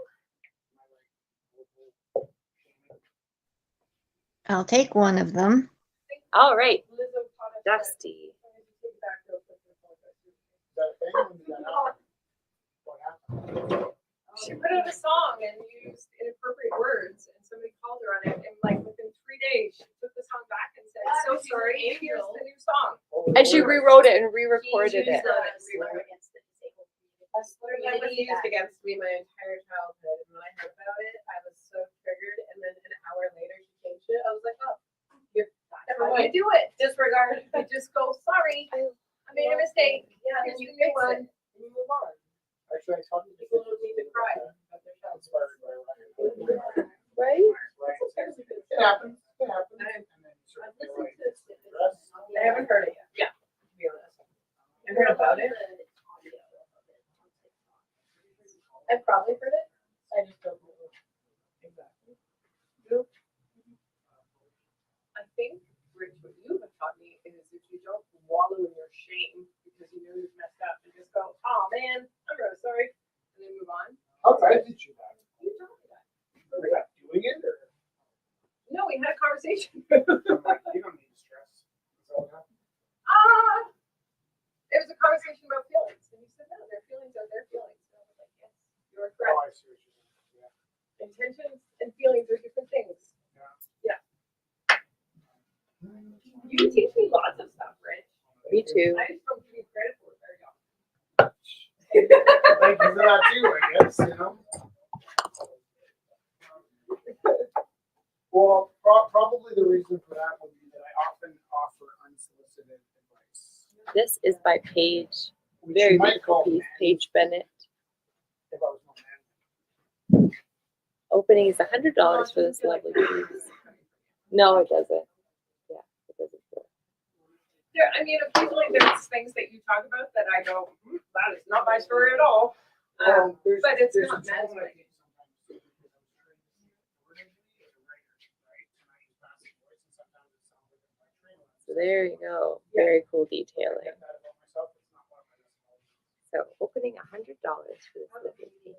I'll take one of them. All right, Lizzo taught us Dusty. She put out a song and used inappropriate words, and somebody called her on it, and like within 3 days, she took the song back and said, "So sorry, here's the new song." And she rewrote it and re-recorded it. That was used against me my entire childhood, and when I heard about it, I was so triggered. And then an hour later, she changed it. I was like, "Oh, you're never we do it, disregard, we just go, sorry, I made a mistake. Yeah, Can then you you fix do one, it? and you move on. Actually, I talked to People don't need to cry. Inspired by Ryan. Right? It happens, it happens. And then you sort of feel like stress. I haven't heard it yet. Yeah. To be honest. I heard about it. I've probably heard it. I just don't know exactly. I think, Rich, what you have taught me is if you don't wallow in your shame because you know you've messed up, you just go, oh man, I'm really sorry, and then move on. How did I teach you that? You taught me that. Were you not doing it or? No, we had a conversation. I'm like, you don't need stress. That's all that happened. It was a conversation about feelings, and you said, no, their feelings are their feelings. And I was like, yes, you're Oh, correct. I see what you're saying. Yeah. Intentions and feelings are different things. Yeah. You teach me lots of stuff, Rich. Me too. I just don't give you credit for it very often. Thank you for that too, I guess, you know? Well, probably the reason for that would be that I often offer unsolicited advice. This is by Paige. Which Very you might beautiful call piece, man Paige Bennett. if I was no man. Opening is $100 for this lovely piece. No, it doesn't. Yeah, it doesn't. There, I mean, occasionally there's things that you talk about that I go, that is not my story at all. Well, But it's there's not a tone man's I take sometimes too, because I was trained wordedly as a writer, right? And I use passive voice, and sometimes it sounds like I'm like trained. So there you go. Very cool detailing. I get that about myself. It's not one of my best qualities. So opening $100 for this lovely painting.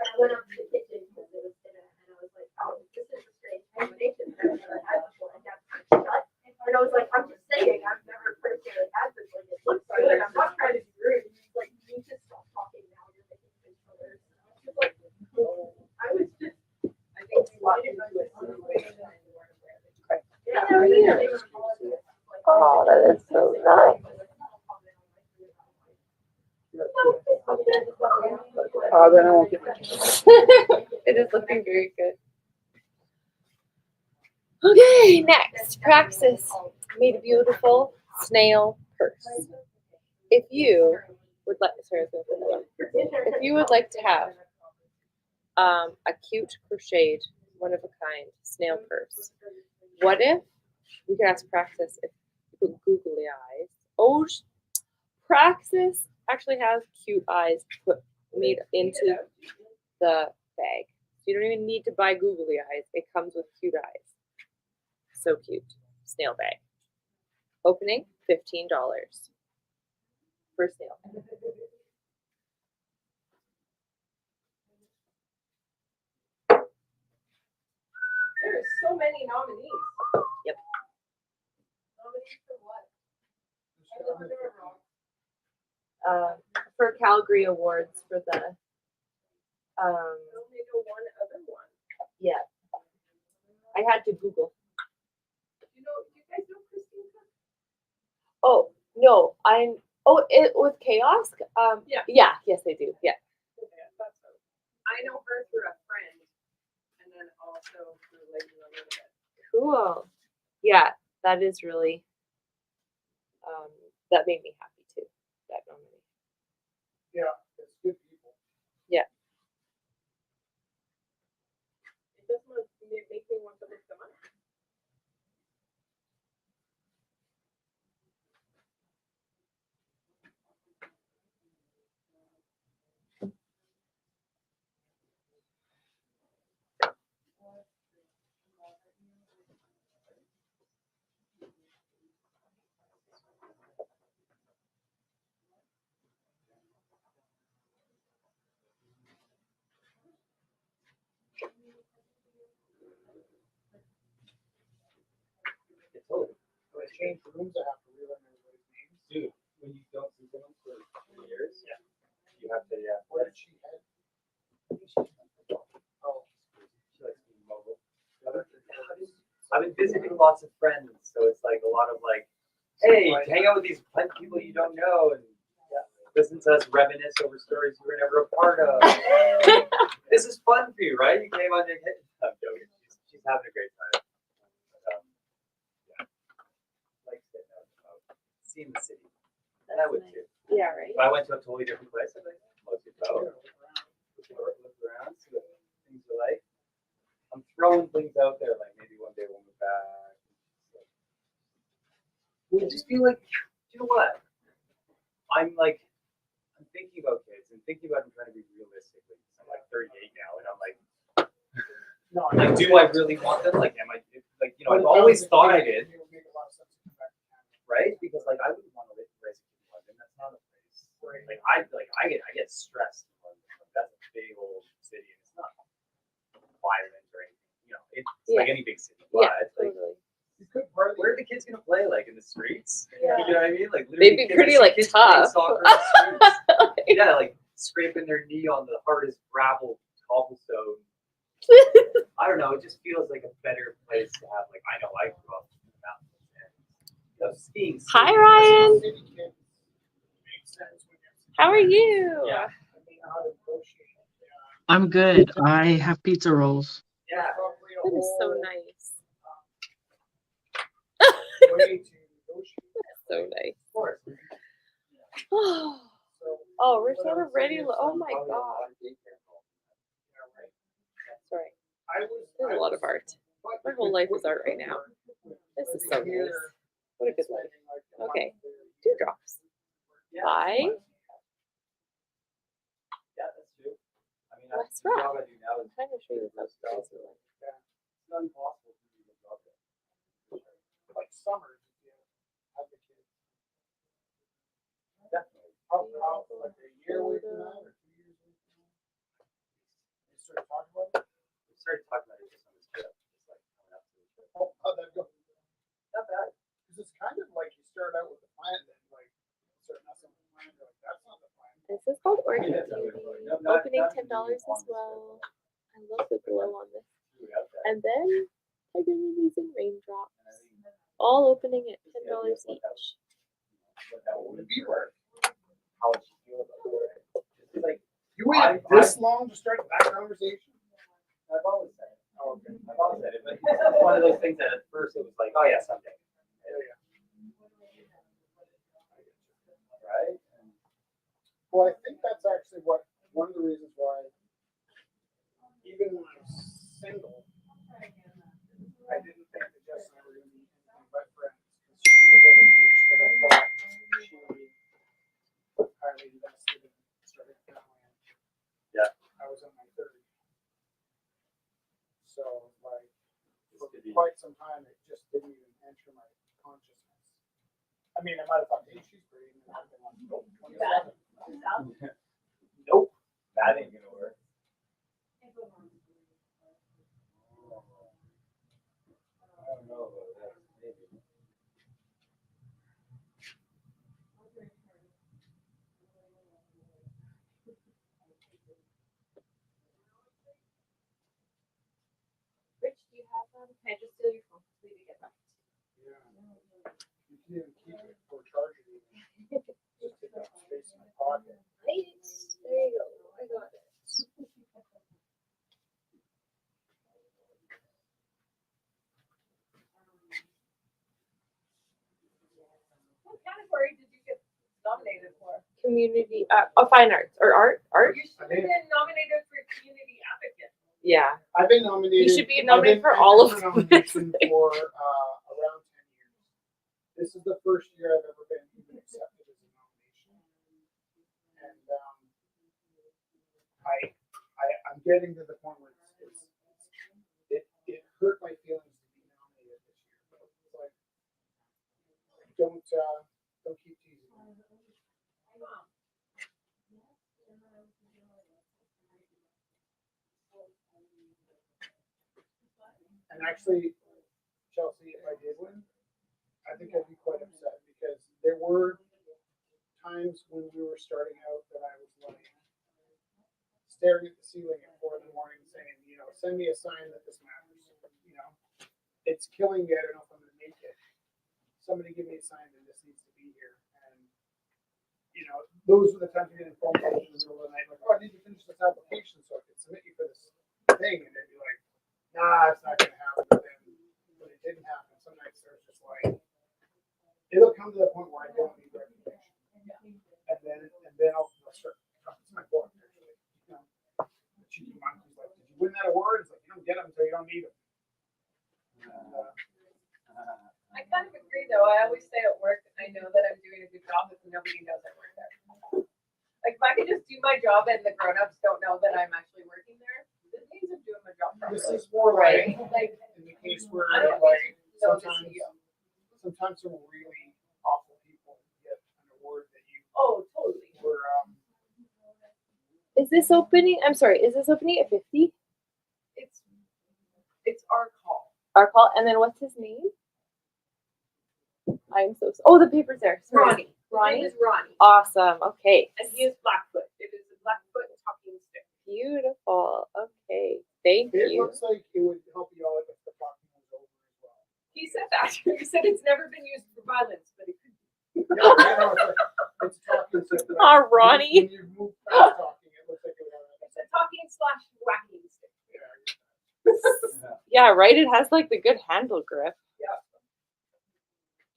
I went up to the kitchen because it was dinner and I was like, oh, this is a strange combination. I've never had before. And I was like, I'm just saying, I've never personally had this. Like, it looks good. I'm not trying to be rude. He's like, you need to stop talking now. You're making things worse. Like, I was just, I think you walk into it in a way that you weren't aware that you yeah, I mean, they were Oh, that is so nice. Then I won't get my It is looking very good. Okay, next, Praxis made a beautiful snail purse. If you would like, sorry, I was gonna put that on. If you would like to have a cute crocheted, one of a kind snail purse, what if we could ask Praxis if you put googly eyes? Oh, Praxis actually has cute eyes made into the bag. So you don't even need to buy googly eyes. It comes with cute eyes. So cute. Snail bag. Opening $15 for a snail bag. There are so many nominees. Yep. Nominees for what? For Calgary Awards for the I only know one other one. yeah. I had to Google. You guys know Christine Cook? Oh it with Chaos? Yeah. Yes I do. Yeah. Okay, I thought so. I know her through a friend, and then also through Lady Elizabeth. Cool. Yeah, that is really that made me happy too. That nomination. Yeah, it's good people. It does make me want to look them up. When I change rooms, I have to relearn everybody's names. Dude, when you don't see them for 2 years, Yeah. you have to, Where did she head? Oh, she likes being mobile. so I've been visiting lots of friends, so it's like a lot of like, hey, hang out with these people you don't know and listen to us reminisce over stories you were never a part of. This is fun for you, right? You came on your head. I'm joking. She's having a great time. But, yeah. Like seeing the city. And I would too. Yeah, right. If I went to a totally different place, I'd be like, mostly go. Look around, see what things are like. I'm throwing things out there, like maybe one day we'll move back. I just feel like, you know what? I'm thinking about kids and thinking about them trying to be realistic. I'm like 38 now, and I'm like, do I really want them? Like, am I like, you know, I've always thought I did, right? Because like I wouldn't want to raise a kid in London. That's not a place. Right. I get stressed in London. Like, that's a big old city, and it's not violent or anything. You know, it's like any big city. But Yeah, like, totally. where are the kids gonna play? Like in the streets? Yeah. You know what I mean? Like They'd be literally, pretty, I see like, kids playing tough. soccer in the streets. Yeah, like scraping their knee on the hardest gravel cobblestone. I don't know. It just feels like a better place to have. Like I know I grew up in the mountains and you know, skiing. Hi, Ryan. How are you? Yeah. I'm good. I have pizza rolls. Yeah. That is so nice. So nice. Of course. Oh, we're sort of ready. Oh my god. Sorry. There's a lot of art. My whole life is art right now. This is so nice. What a good life. Okay. 2 drops. Bye. Yeah, that's true. I mean, Let's the wrap. job I do now is I'm trying to show you this. it's not impossible to do the job there. Like summers, if you have the kids. Definitely. How, like a year away from now or 2 years away from now? You start talking about it? We started talking about it just on this trip. Just like coming up to the trip. Oh, how'd that go? Not bad. Because it's kind of like you start out with a plan, then like start messing with the plan, you're like, that's not the plan. This is called Orchid Yeah, Beauty. not- Opening not $10 really as on this well. I love the glow on this. trip. Out there. And then Tiger Lilies and Raindrops. And I think All opening at the $10 idea of what each. that would be worth. How would you feel about it? It's like You waited this long to start that conversation? I've always said it. Oh, okay. I've always said it, but it's one of those things that at first it was like, oh yeah, someday. Right? Well, I think that's actually one of the reasons why, even when I was single, I didn't think that Jess and I were going to be anything but friends. Because she was at an age that I thought she would be highly invested in starting a family. Yeah. I was in my 30s. So, like, for This could be- quite some time, it just didn't even enter my consciousness. I mean, I might have thought, hey, she's pretty. And I've been like, nope, 27. Nope. That ain't gonna work. I don't know about that. Maybe. Rich, do you have can I just steal your phone? Please get back. Yeah. You can even keep it or charge it. Even. Just take up space in my pocket. Nice. There you go. I got it. What category did you get nominated for? Community, fine arts or art. You should have been nominated for community advocate. Yeah. I've been nominated. You should be I've nominated been for all of entered them. for nomination for around 10 years. This is the first year I've ever been even accepted as a nomination. And I'm getting to the point where it hurt my feelings to be nominated this year. It's like, don't keep teasing me. And actually, Chelsea, if I did win, I think I'd be quite upset because there were times when we were starting out that I was like staring at the ceiling at 4 in the morning saying, send me a sign that this matters. it's killing me. I don't know if I'm gonna make it. Somebody give me a sign that this needs to be here. And, you know, those were the times you're getting phone calls in the middle of the night, like, oh, I need to finish this application so I can submit you for this thing. And they'd be like, nah, it's not gonna happen. But then, when it didn't happen, some nights there's just like, it'll come to the point where I don't need recognition. And then I'll start, it's my book, actually. You know, the cheeky monkey's like, did you win that award? It's like, you don't get them until you don't need them. And, I kind of agree though. I always say at work, I know that I'm doing a good job if nobody knows I work there. Like if I could just do my job and the grown-ups don't know that I'm actually working there, the days of doing my job this properly. is more Right? like, Like, in the case where, I don't like, need to know the sometimes, CEO. sometimes some really awful people get an award that you Oh, totally. were, Is this opening? I'm sorry. Is this opening at 50? It's our call. Our call. And then what's his name? I'm so. Oh, the paper's there. Sorry. Ronnie. His Ronnie? name is Ronnie. Awesome. Okay. And he is Blackfoot. It is a Blackfoot talking stick. Beautiful. Okay. Thank it you. looks like it would help you out if the talking was over as well. He said that. He said it's never been used for violence, but it could be. Yeah, you know, it's talking. It's like, Aw, Ronnie. When you move past talking, it looks like it would have. It's a talking / whacking stick. Yeah, right. It has like the good handle grip. Yeah.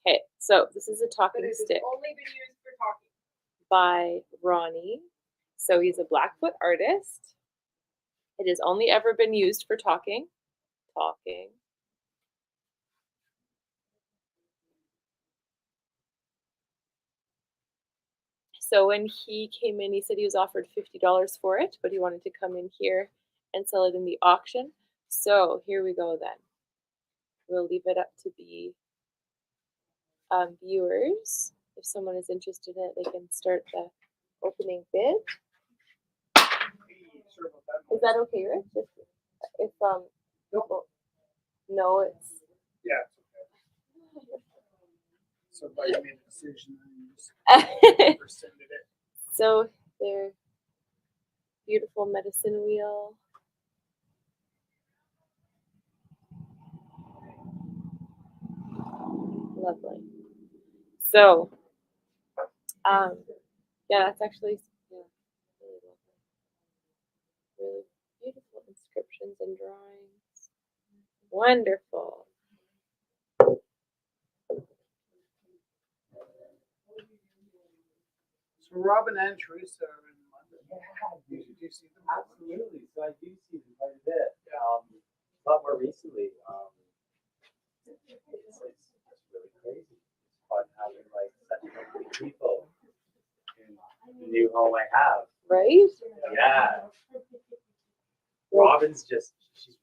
Okay, so this is a But talking it has stick only been used for talking. by Ronnie. So he's a Blackfoot artist. It has only ever been used for talking. Talking. So when he came in, he said he was offered $50 for it, but he wanted to come in here and sell it in the auction. So here we go then. We'll leave it up to the viewers. If someone is interested in it, they can start the opening bid. Is that okay, Rich? If no, it's Yeah, it's okay. So if I made a decision, I just rescinded it. so their beautiful medicine wheel. Lovely. So, yeah, that's actually really lovely. Really beautiful inscriptions and drawings. Wonderful. So Robin and Teresa are in London. Do you see them? Absolutely. So I do see them quite a bit. A lot more recently. It's really crazy. It's fun having like such lovely people in the new home I have. Right? Yeah. Robin's she's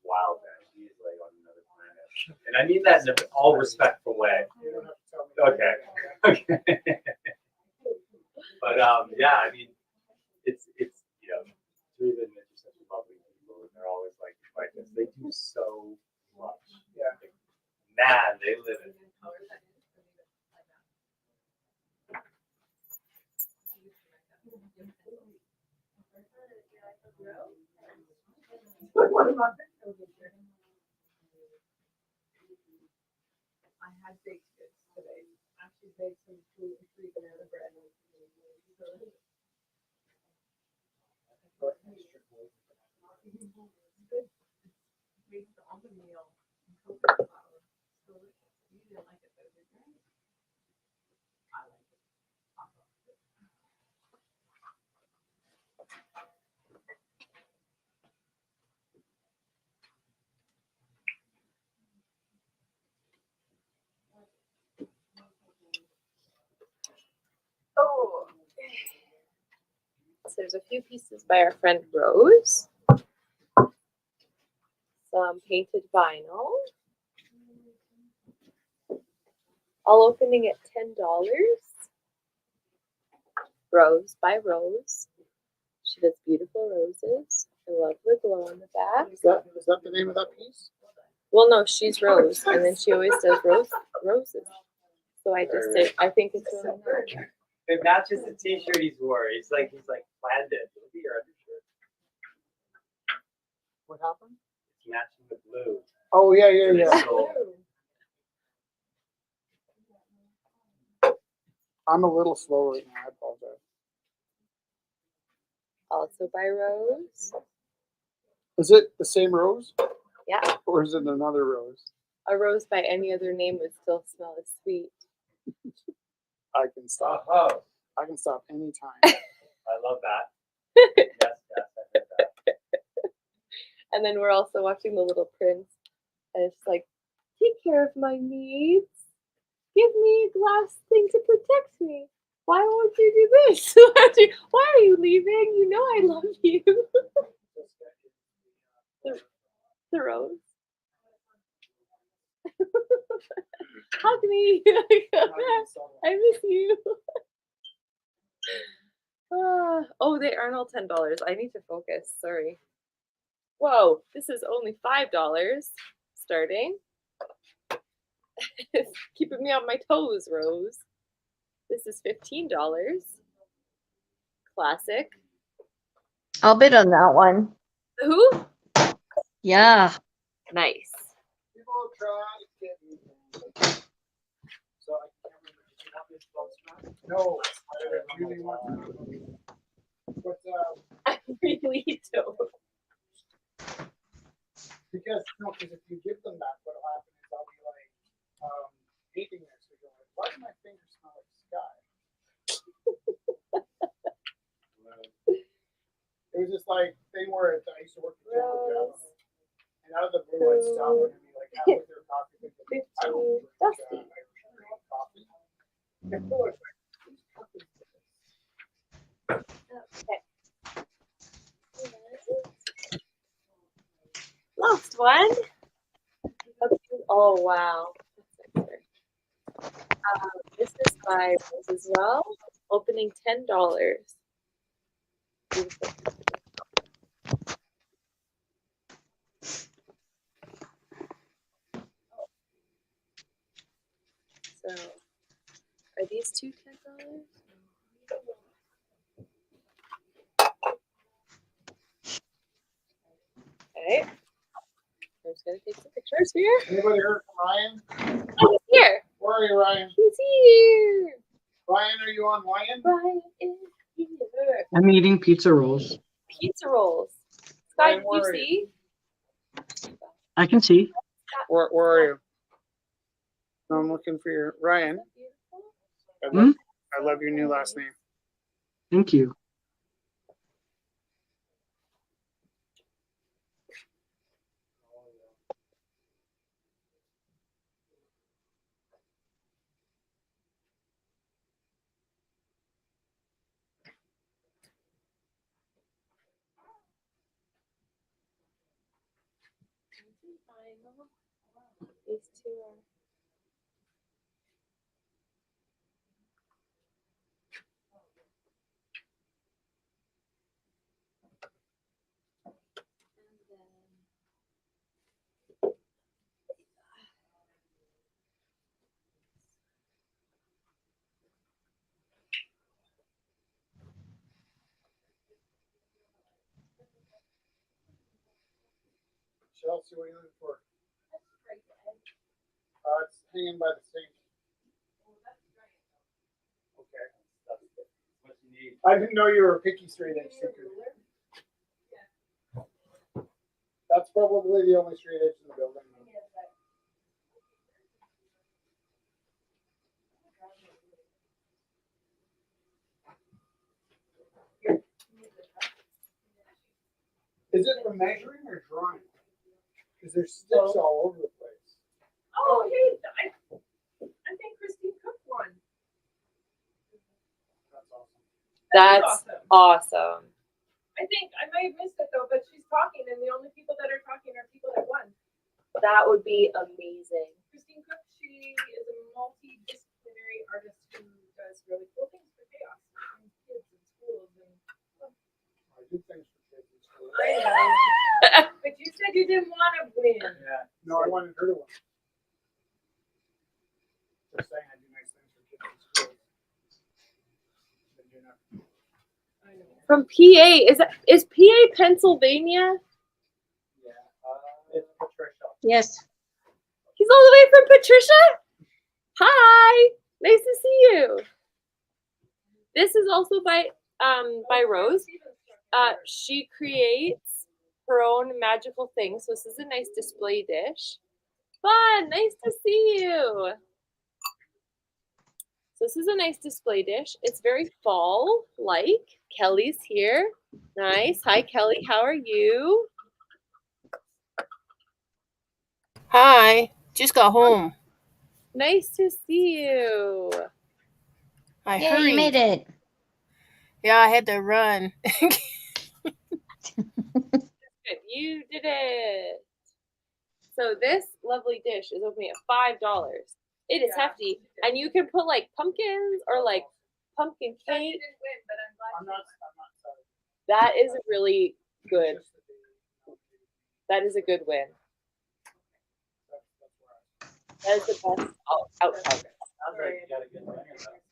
wild, man. She's like on another planet. And I mean that in an all respectful way. You don't have to tell me. Okay. But yeah, I mean, it's you know, Teresa and Mitch are such lovely people, and they're always like this. They do so much. Yeah. Like, man, they live it. I had baked goods today. Actually made some gluten-free banana bread. Good. Made the almond meal and coconut flour. Delicious. You didn't like it, though, did you? I like it. Oh. So there's a few pieces by our friend Rose. Some painted vinyl. All opening at $10. Rose by Rose. She does beautiful roses. I love the glow on the back. Is that the name of that piece? Well, no, she's Rose, and then she always does roses. So I just did. I think it's really nice. It matches the t-shirt he's wore. He's like planned it. Look at your undershirt. What happened? It's matching the blue. Oh yeah. So I'm a little slow right now. I apologize. Also by Rose. Is it the same rose? Yeah. Or is it another rose? A rose by any other name would still smell as sweet. I can stop. Oh, I can stop anytime. I love that. Yes, I heard that. And then we're also watching The Little Prince. And it's like, take care of my needs. Give me a glass thing to protect me. Why won't you do this? Why are you leaving? You know I love you. The rose. Hug me. I miss you. Oh, they aren't all $10. I need to focus. Sorry. Whoa, this is only $5 starting. It's keeping me on my toes, Rose. This is $15. Classic. I'll bid on that one. Who? Yeah. Nice. People try to get me. So I can't remember. Did you want me to close now? No, I really want to. But I really don't. because if you give them that, what'll happen is I'll be like eating this. So you're like, why do my fingers smell like sky? It was just like thing where I used to work at General Java, and out of the blue I'd stop and be like halfway through coffee thinking, I don't drink Irish coffee. And people are like, "Who's coffee is this?" Okay. Last one. Oh wow. This is by Rose as well. Opening $10. Beautiful. So, are these two $10? Okay. I'm just gonna take some pictures here. Anybody heard from Ryan? Oh, he's here. Where are you, Ryan? He's here. Ryan, are you on Ryan? Ryan is here. I'm eating pizza rolls. Pizza rolls. Sky, Ryan, did where you are see? I can see. Where are you? No, I'm looking for your Ryan. Beautiful. I love your new last name. Thank you. These two are. Chelsea, what are you looking for? It's hanging by the sink. Okay. What you need. I didn't know you were a picky straight edge seeker. That's probably the only straight edge in the building. Is it for measuring or drawing? Because there's sticks all over the place. Oh, hey, I think Christine cooked one. That's awesome. That's awesome. I think I might have missed it though, but she's talking, and the only people that are talking are people that won. That would be amazing. Christine Cook, she is a multidisciplinary artist who does really cool things for chaos and kids and schools and. I do things for kids in school. I know. But you said you didn't want to win. Yeah. No, I wanted her to win. Just saying I do nice things for kids in school. But, you know, I know. From PA, is PA Pennsylvania? Yeah. It's Patricia. Yes. He's all the way from Patricia? Hi, nice to see you. This is also by Rose. She creates her own magical things. So this is a nice display dish. Fun, nice to see you. So this is a nice display dish. It's very fall-like. Kelly's here. Nice. Hi, Kelly. How are you? Hi, just got home. Nice to see you. I Yeah, hurried. you made it. Yeah, I had to run. Good. You did it. So this lovely dish is opening at $5. It is hefty, and you can put like pumpkins or like pumpkin You cake. didn't win, but I'm glad. sorry. That is a really good. That is a good win. That is the best outcome. Sounds like you got a good winner, though. Sounds like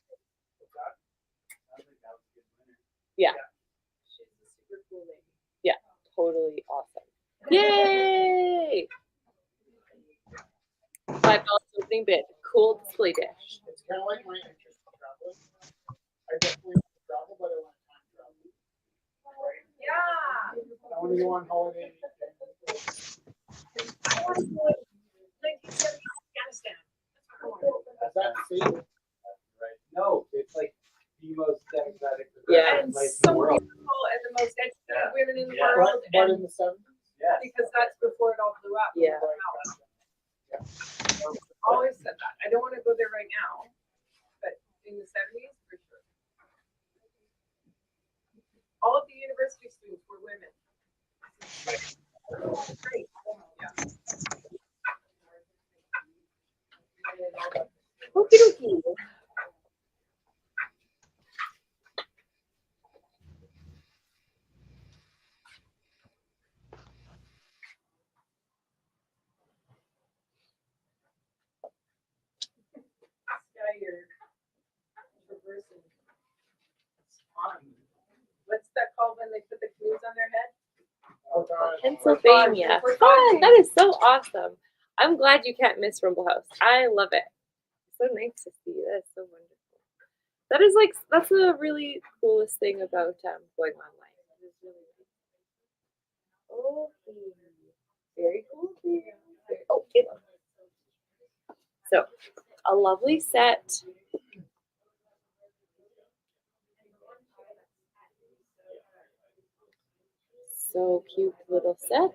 that was a good winner. Yeah. She's a super cool lady. Yeah, totally awesome. Yay! $5 opening bid. Cool display dish. It's kind of like my interest in traveling. I definitely want to travel, but I want time travel. Right? Yeah. I want to go on holiday. I want to go to 1970 Afghanistan. Is that safe? Right. No, it's like the most democratic Yeah. And place in so the world. beautiful and the most educated Yeah. women in the Yeah. world. But And in the 70s? Yes. because that's before it all blew up. Yeah. Always said that. I don't want to go there right now, but in the 70s, for sure. All of the university students were women. Great. Yeah. Okie dokie. Yeah, you're traversing. What's that called when they put the canoes on their head? Oh, God. Pennsylvania. For Fun. fun. That is so awesome. I'm glad you can't miss Rumble House. I love it. So nice to see you. That is so wonderful. That is like that's the really coolest thing about going online. It is really nice. Okay. Very cool. Oh, Caleb. So a lovely set. So cute little set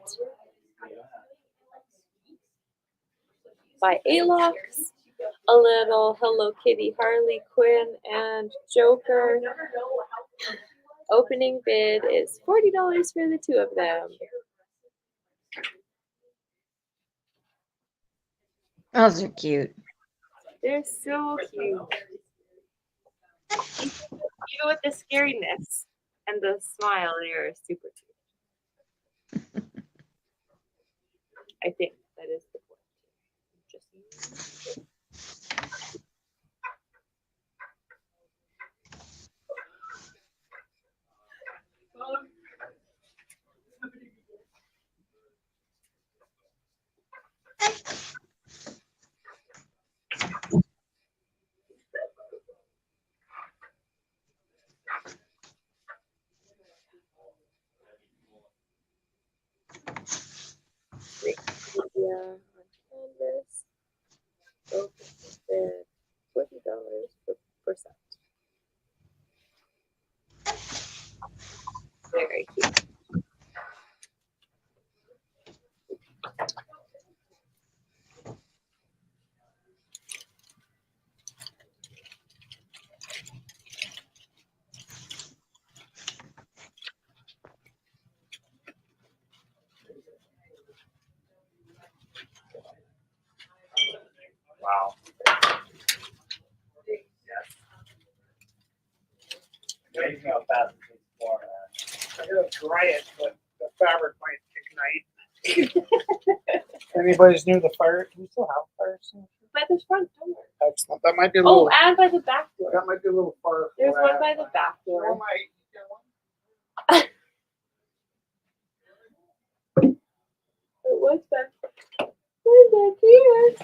by Alox. A little Hello Kitty, Harley Quinn, and Joker. Opening bid is $40 for the two of them. Those are cute. They're so cute. Even with the scariness and the smile, they're super cute. I think that is the point. Just media on canvas. Open bid $40 per set. Very cute. Wow. Yes. Amazing how fast it takes to form, man. I'm going to dry it, but the fabric might ignite. Anybody's near the fire? Do we still have fire extinguisher? By the front door. Excellent. That might be a Oh, little. and by the back door. That might be a little far. There's for one that. by the back door. Oh, my. You got one? It was back. We're back here.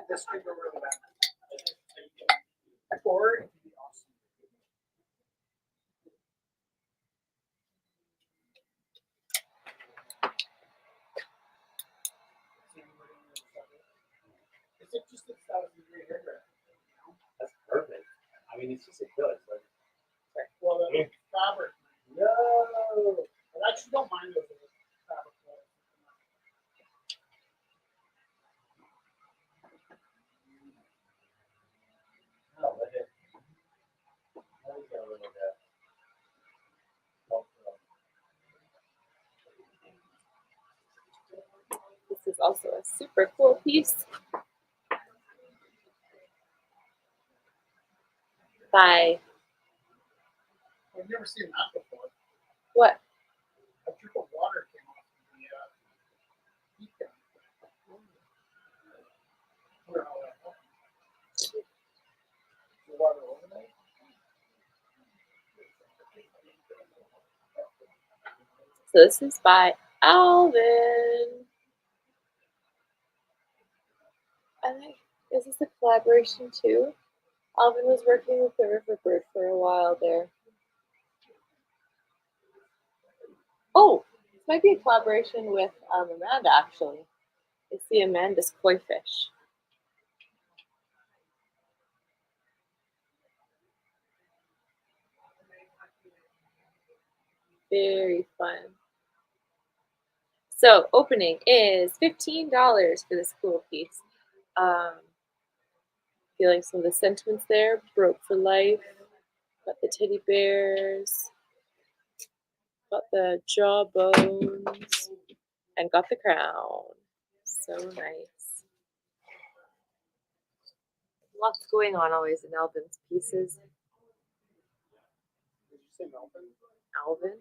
This could go really bad. Or it could be Is it just a 1,000-degree hairdresser? That's perfect. I mean, it's just a good. Like, Well, the fabric. no. I actually don't mind those fabric clothes. No, let it. Let it go a little bit. This is also a super cool piece by I've never seen that before. what? A drip of water came off the heat gun. Wonder how that happened. The water over there? So this is by Alvin. I think, is this a collaboration too? Alvin was working with the Riverbird for a while there. Oh, this might be a collaboration with Amanda actually. It's the Amanda's Koi Fish. Very fun. So opening is $15 for this cool piece. Feeling some of the sentiments there. Broke for life. Got the teddy bears. Got the jawbones. And got the crown. So nice. Lots going on always in Alvin's pieces. Did you say Melvin? Alvin.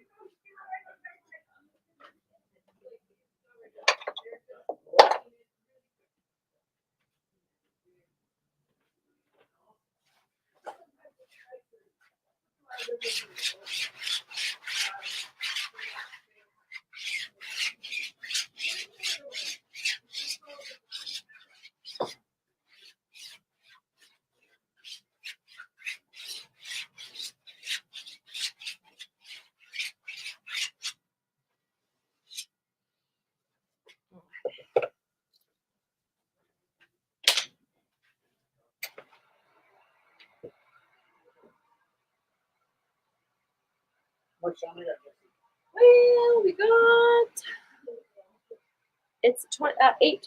What's on it? Well, we got it's 8:20.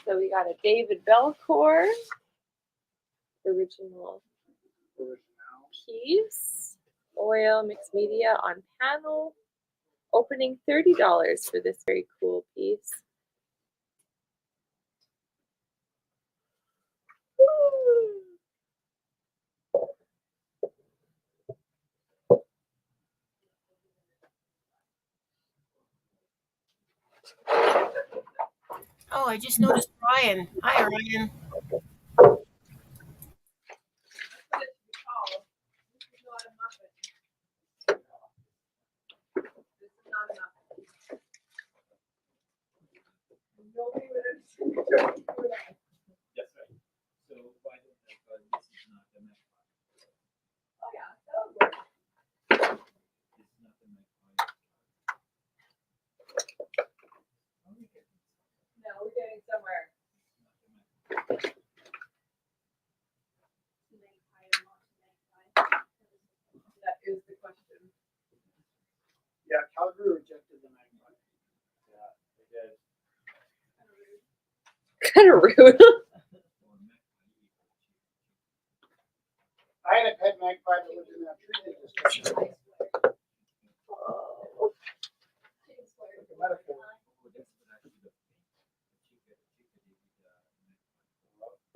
So we got a David Belcourt original piece, oil mixed media on panel, opening $30 for this very cool piece. Woo! Oh, I just noticed Ryan. Hi, Ryan. Yes, right. So why don't I go? This is not the next one. Oh yeah, that would work. This is not the next one. No, we're getting somewhere. That is the question. Yeah, Calgary rejected the magpie. Yeah, they did. Kind of rude. I had a pet magpie that lived in that tree that just Oh. like a metaphor.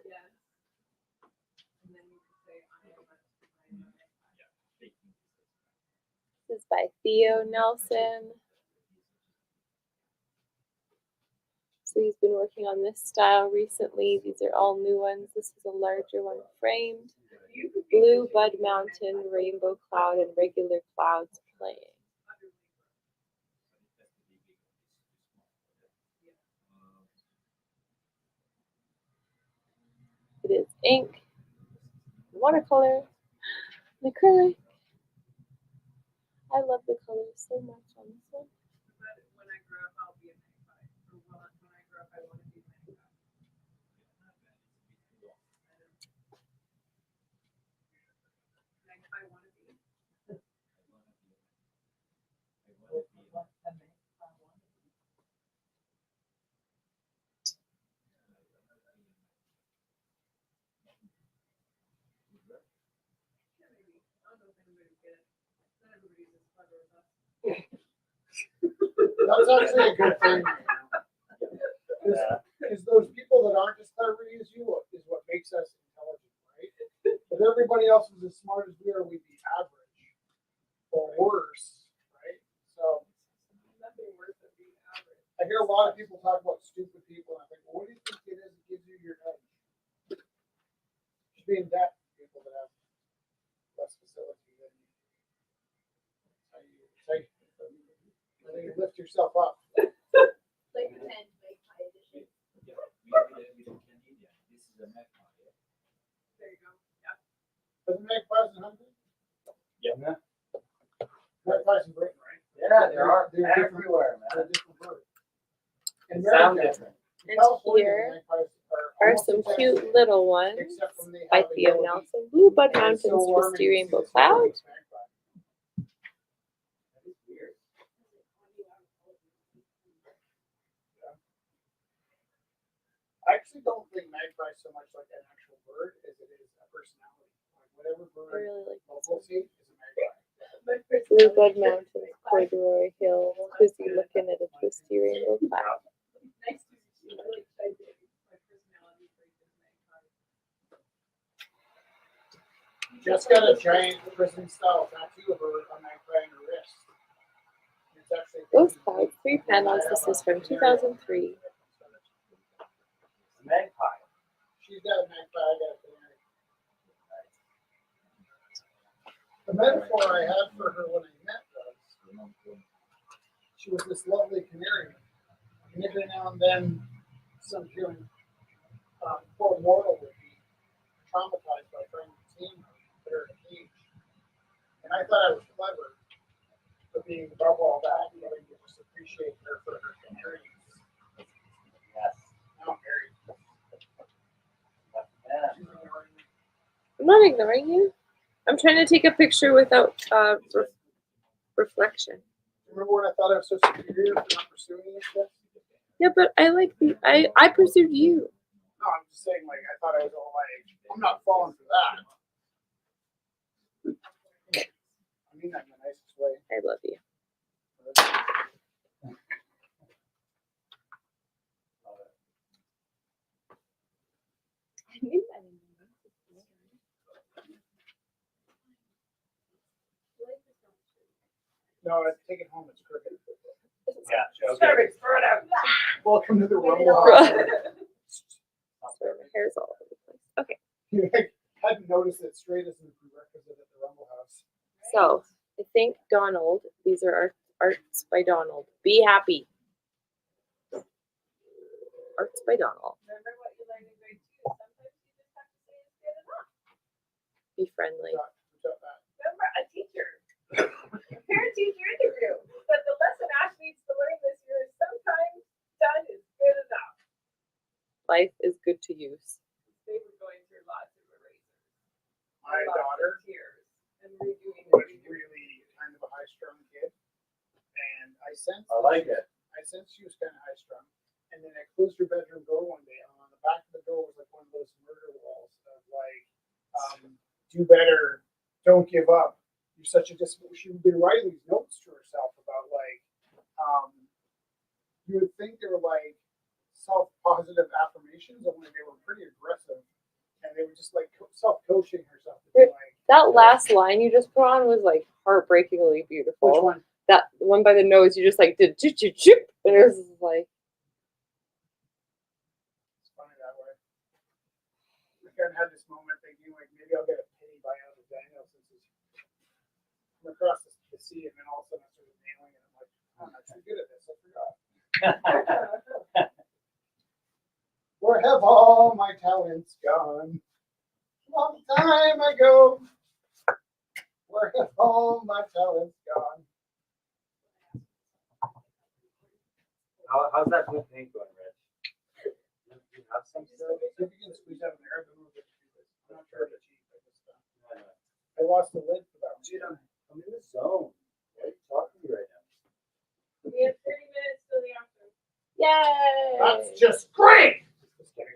Yeah. And then you could say, I am a This is by Theo Nelson. So he's been working on this style recently. These are all new ones. This is a larger one framed. Blue Bud Mountain, Rainbow Cloud, and regular clouds playing. It is ink, watercolor, and acrylic. I love the colors so much on this one. when I grew up, I want to be Manny Pacquiao. I want to be. Yeah, maybe. I don't know if anybody get it. Not everybody's as clever as us. That's actually a good thing. Because those people that aren't as clever as you is what makes us intelligent, right? If everybody else was as smart as we are, we'd be average or worse, right? So Nothing worse than being average. I hear a lot of people talk about stupid people, and I think, well, what do you think it is that gives you your edge? Just being deaf people that have less facility than you. It's how you lift yourself up. Like the pen, like high edition. There you go. Yeah. Doesn't magpies in Hungary? Yeah. Magpies in Britain, right? Yeah, there are They're different. everywhere, They're man. different birds. In They sound America, different. in And California, here the magpies are almost some exactly cute the little same, ones except from they by have a Theo yellow beak. Nelson. Blue Bud And it's Mountains, so alarming Twisty to see Rainbow this little Cloud. magpie. That is weird. I actually don't think magpie is so much like an actual bird as it is a personality. Like whatever I bird really like local see is a magpie. Blue Bud Mountains, Corduroy Hill, Quizzy looking at a Twisty Rainbow Cloud. Nice to see you. Really excited. My personality trait is magpie. Just got a giant prison style tattoo of a magpie on her wrist. It's actually Those clouds, 3 panels. This is from 2003. Magpie. She's got a magpie, I got a canary. The metaphor I had for her when I met was, she was this lovely canary, and every now and then, some human, poor mortal would be traumatized by trying to tame her, put her in a cage. And I thought I was clever for being above all that, and letting you just appreciate her for her canary. Yes. Now I'm married. Yeah. She's ignoring me. I'm not ignoring you. I'm trying to take a picture without reflection. Remember when I thought I was so superior for not pursuing this stuff? Yeah, but I like the I pursued you. No, I'm just saying, like, I thought I was all like, I'm not falling for that. I mean that in the nicest way. I love you. No, I take it home, it's crooked. Yeah. Okay. Starbucks, throw it out. Welcome to the Rumble Right. House. Sorry, my hair's all over the place. Okay, You hadn't noticed that straight isn't a prerequisite at the Rumble House. so I think Donald. These are arts by Donald. Be happy. Arts by Donald. Remember what you learned in grade 2? Sometimes you just have to say it's good enough. Be friendly. Who got that? Remember a teacher, a parent-teacher interview, said the lesson Ash needs to learn this year is sometimes done is good enough. Life is good to use. They were going through lots of erasers. My lots of daughter tears and redoing was and redoing. really kind of a high-strung kid. And I sensed I like it. I sensed she was kind of high-strung. And then I closed her bedroom door one day, and on the back of the door was like one of those murder walls of like, do better, don't give up. You're such a she would be writing these notes to herself about like, you would think they were like self-positive affirmations, only they were pretty aggressive, and they were just like self-coaching herself. To be like, That last line you just put on was like heartbreakingly beautiful. which one? That one by the nose, you just like did chip chip chip, and it was like It's funny that way. I kind of had this moment thinking like maybe I'll get a pity by out of Daniel since he's from across the sea, and then all of a sudden I started nailing it. I'm like, I'm not too good at this. I forgot. Where have all my talents gone? Long time ago. Where have all my talents gone? How's that blue paint going, Rich? if you can squeeze out an air, then we'll get to this. I'm not sure if it's cheap. I lost the lid for that one. Dude, I'm in the zone. Why are you talking to me right now? We have 30 minutes till the after. Yay! That's just great. Just kidding.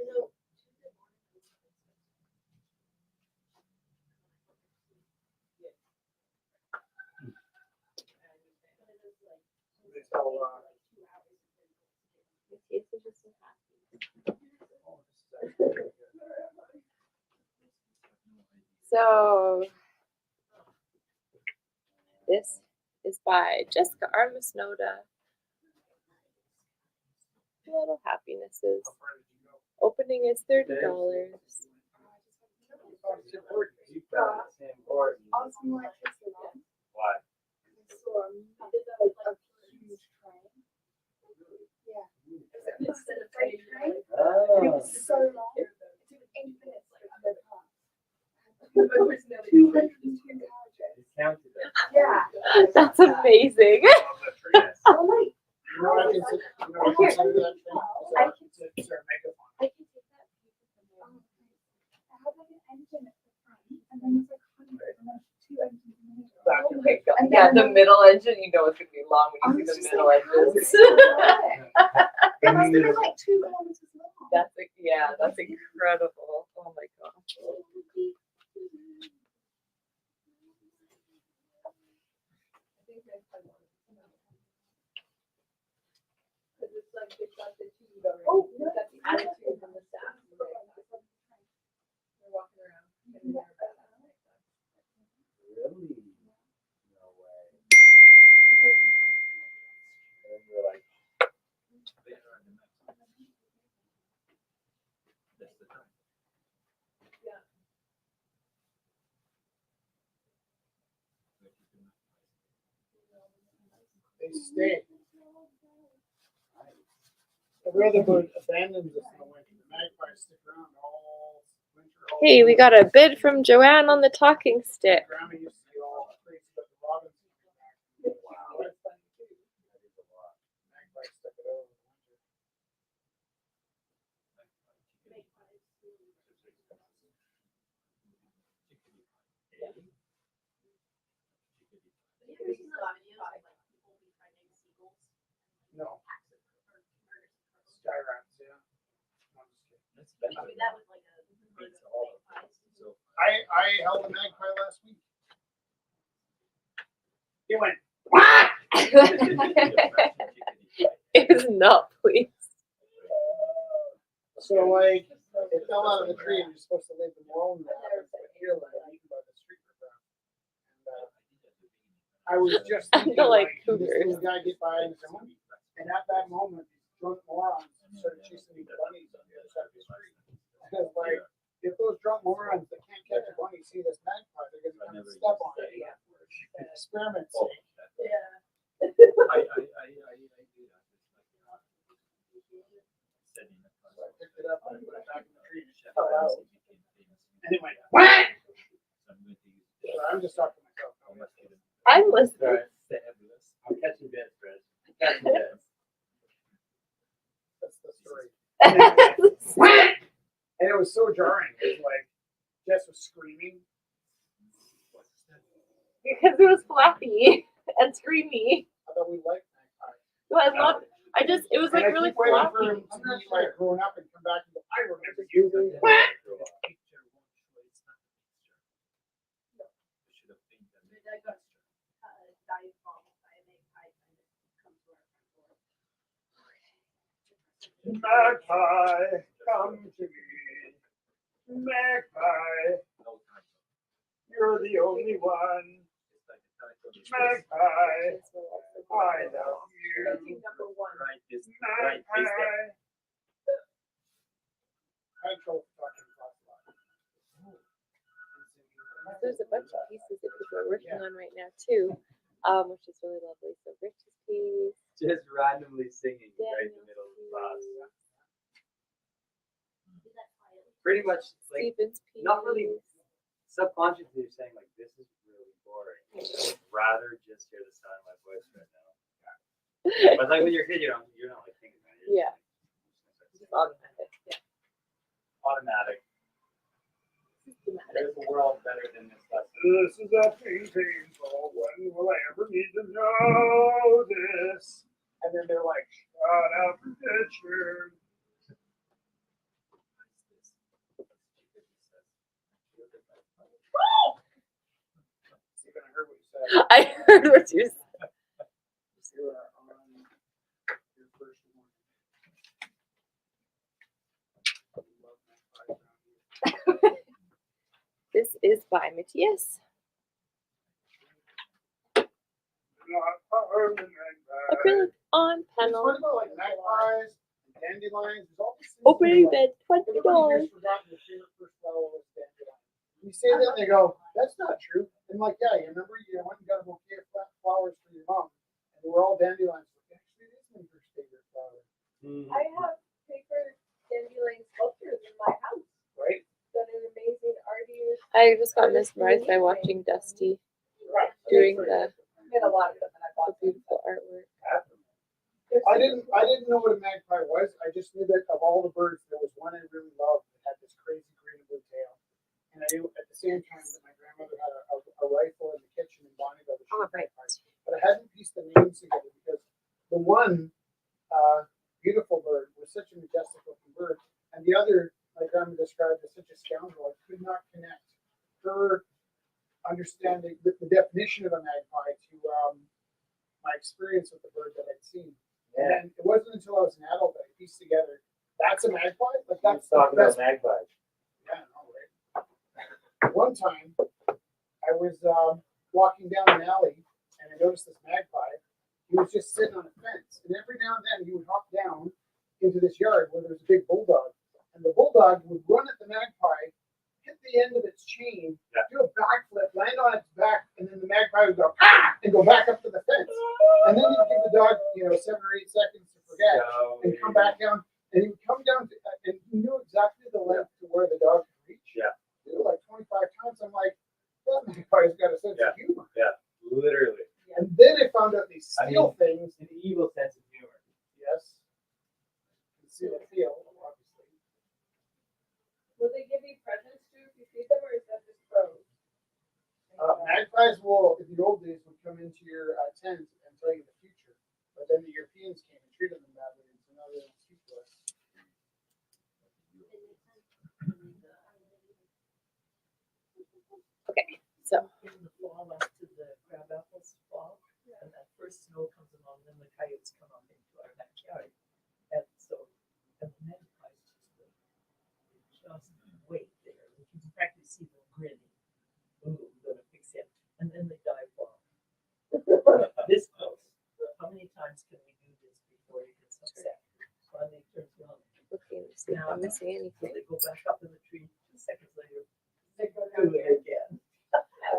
They sell, So this is by Jessica Armasnoda. Little Happinesses. Opening is $30. You found the same board. Why? Oh. So long. It took 8 minutes to go past. There was 202 carriages. You counted it. Yeah. That's amazing. Yes. I'm like, you know what I consider, you know what I consider that thing? It's our megaphone. I can take that. I have like an engine at the front, and then there's like 100, and then 2 engines in the middle. Back Oh my god. And Yeah, then- the middle engine, you know it's gonna be long when you see the middle engines. It must have been like 2 kilometers long. That's that's incredible. Oh my gosh. Oh, that's the attitude from the staff. They're walking around. Really? No way. And you're like, They stay. Every other bird abandons us in the winter. The magpies stick around all winter. all Hey, we summer. got a bid from Joanne on the talking stick. Grandma used to get all crazy about the robins. Wow. That's fun too. Magpies stuck it over the winter. No. Skyrats, yeah. No, I'm just kidding. I held a magpie last week. He went, what? It was not pleased. So like, it fell out of the tree and you're supposed to leave them alone. But here, like, eaten by the street ripper. And I was just thinking, They're like like, this cougars. little guy get by and his own. And at that moment, these drunk morons started chasing these bunnies on the other side of the street. Because like, if those drunk morons that can't catch a bunny see this magpie, they're gonna come and step on it. Experiment sake. So I picked it up and I put it back in the tree and it fell out. And it went, what? So I'm just talking to myself. I'm listening. I'm catching bits, Chris. Catching bits. That's the story. And it went, what? And it was so jarring. It was like, Jess was screaming. Because it was fluffy and screamy. I thought we liked magpies. No, I love it was like And I really keep waiting for fluffy. him to be like grown up and come back and go, I remember you. What? Magpie, come to me. Magpie, you're the only one. Magpie, I love you. Right this right this Magpie. I control fucking There's a bunch of pieces that people are working on right now too, which is really lovely. So Rich's piece, Just randomly singing right in the middle of the class. Pretty much like Stephen's piece. not really subconsciously you're saying like this is really boring. Rather just hear the sound of my voice right now. But like when you're a kid, you're not like thinking about it. Yeah. Just automatic. Yeah. automatic. There's a world better than this lesson. This is a painting, so when will I ever need to know this? And then they're like, shut up, picture. Steven, I heard what you said. I heard what you said. You are on your first one. I love that. This is by Matthias. Acrylic on It's panel. funny about like magpies and dandelions. There's all these things Opening that, bid $20. everybody here's forgotten their favorite first flower was dandelion. You say that, and they go, "That's not true." And like, yeah, you remember you went and got a bouquet of flowers for your mom, and they were all dandelions. Actually, it is my first favorite flower, I have paper dandelion sculptures in my house right? that are amazing artists. I just got mesmerized by watching Dusty Right. doing the I made a lot of them and I bought them. beautiful artwork. I didn't know what a magpie was. I just knew that of all the birds, there was one I really loved that had this crazy green and blue tail. And I knew at the same time that my grandmother had a rifle in the kitchen in Bonneville. That she Oh, right. magpies. But I hadn't pieced the names together because the one beautiful bird was such a majestic looking bird, and the other, my grandma described as such a scoundrel. I could not connect her understanding the definition of a magpie to my experience with the bird that I'd seen. And then it wasn't until I was an adult that I pieced together, that's a magpie? Like that's the Talking best. about magpies. Yeah, I know, right? One time, I was walking down an alley and I noticed this magpie. He was just sitting on a fence, and every now and then he would hop down into this yard where there was a big bulldog, and the bulldog would run at the magpie, hit the end of its chain, do a backflip, land on its back, and then the magpie would go ah and go back up to the fence, and then he'd give the dog 7 or 8 seconds to forget and come back down, and he would come down to, and he knew exactly the length to where the dog could reach. Yeah. It was like 25 times. I'm like, that magpie's got a sense of humor. Yeah, literally. And then I found out they steal things. An evil sense of humor. Yes. You see the feel, obviously. Will they give you presents too if you feed them, or is that just pros? Magpies will, in the old days, would come into your tent and tell you the future. But then the Europeans came and treated them badly, and so now they don't speak to us. Okay, so In the fall, after the crab apples fall, and that first snow comes along, then the coyotes come up into our backyard. And so, and the magpies just wait there. You can practically see them grinning. Ooh, I'm gonna fix him. And then they dive bomb. This close. How many times can we do this before he gets upset? Finally turns around. looking to see if I'm missing So anything. they go back up in the tree. 2 seconds later, They go do down it here. again.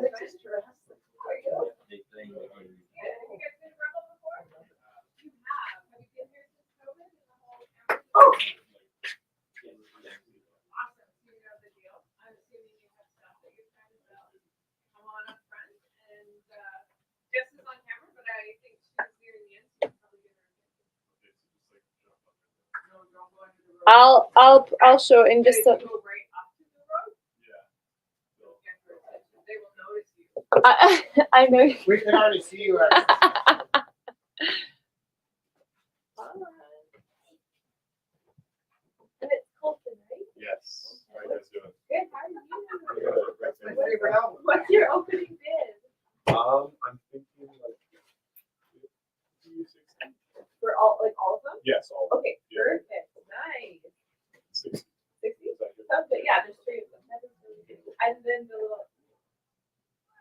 They're just dressed. There you go. Yeah, have you guys been to Rebel before? You have. Have you been here since COVID and the whole Awesome. So you know the deal. I'm assuming you have stuff that you're trying to sell. Come on up front, and Jess is on camera, but I think she's here in the end. So you probably get her. No, don't go under the road. I'll show in just But a. if you go right up to the road, you'll get her attention. They will notice you. I know. We can already see you. Actually. And it's Colton, right? Yes. How you guys doing? Good. How are you? That's my favorite album. What's your opening bid I'm thinking like 50, 60. for all of them? Yes, all. Okay, Yeah. perfect. Nice. 60. 60? Is that good? Sounds good. Yeah, there's 3 of them. That is really good. And then the little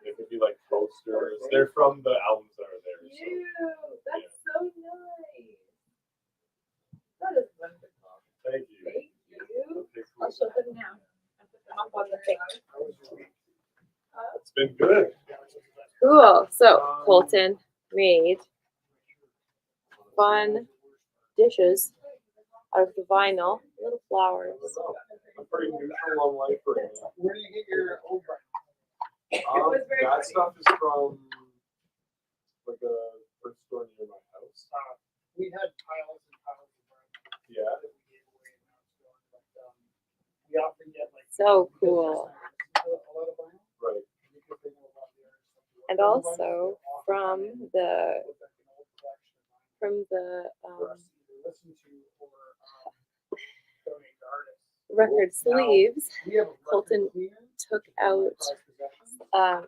They could be like posters. They're from the albums that are there. So. that's so nice. That is wonderful. Thank you. Thank you. Okay, I'll cool. show them now. I'll put them up on the thing. How was your week? It's been good. Cool. So Colton made fun dishes out of the vinyl, little flowers. I'm pretty neutral on life right now. Where do you get your old brand? was very That funny. stuff is from like a thrift store near my house. We had piles and piles of bread Yeah. that we gave away, and now it's gone. But we So cool. Right. And also from the record sleeves, Colton took out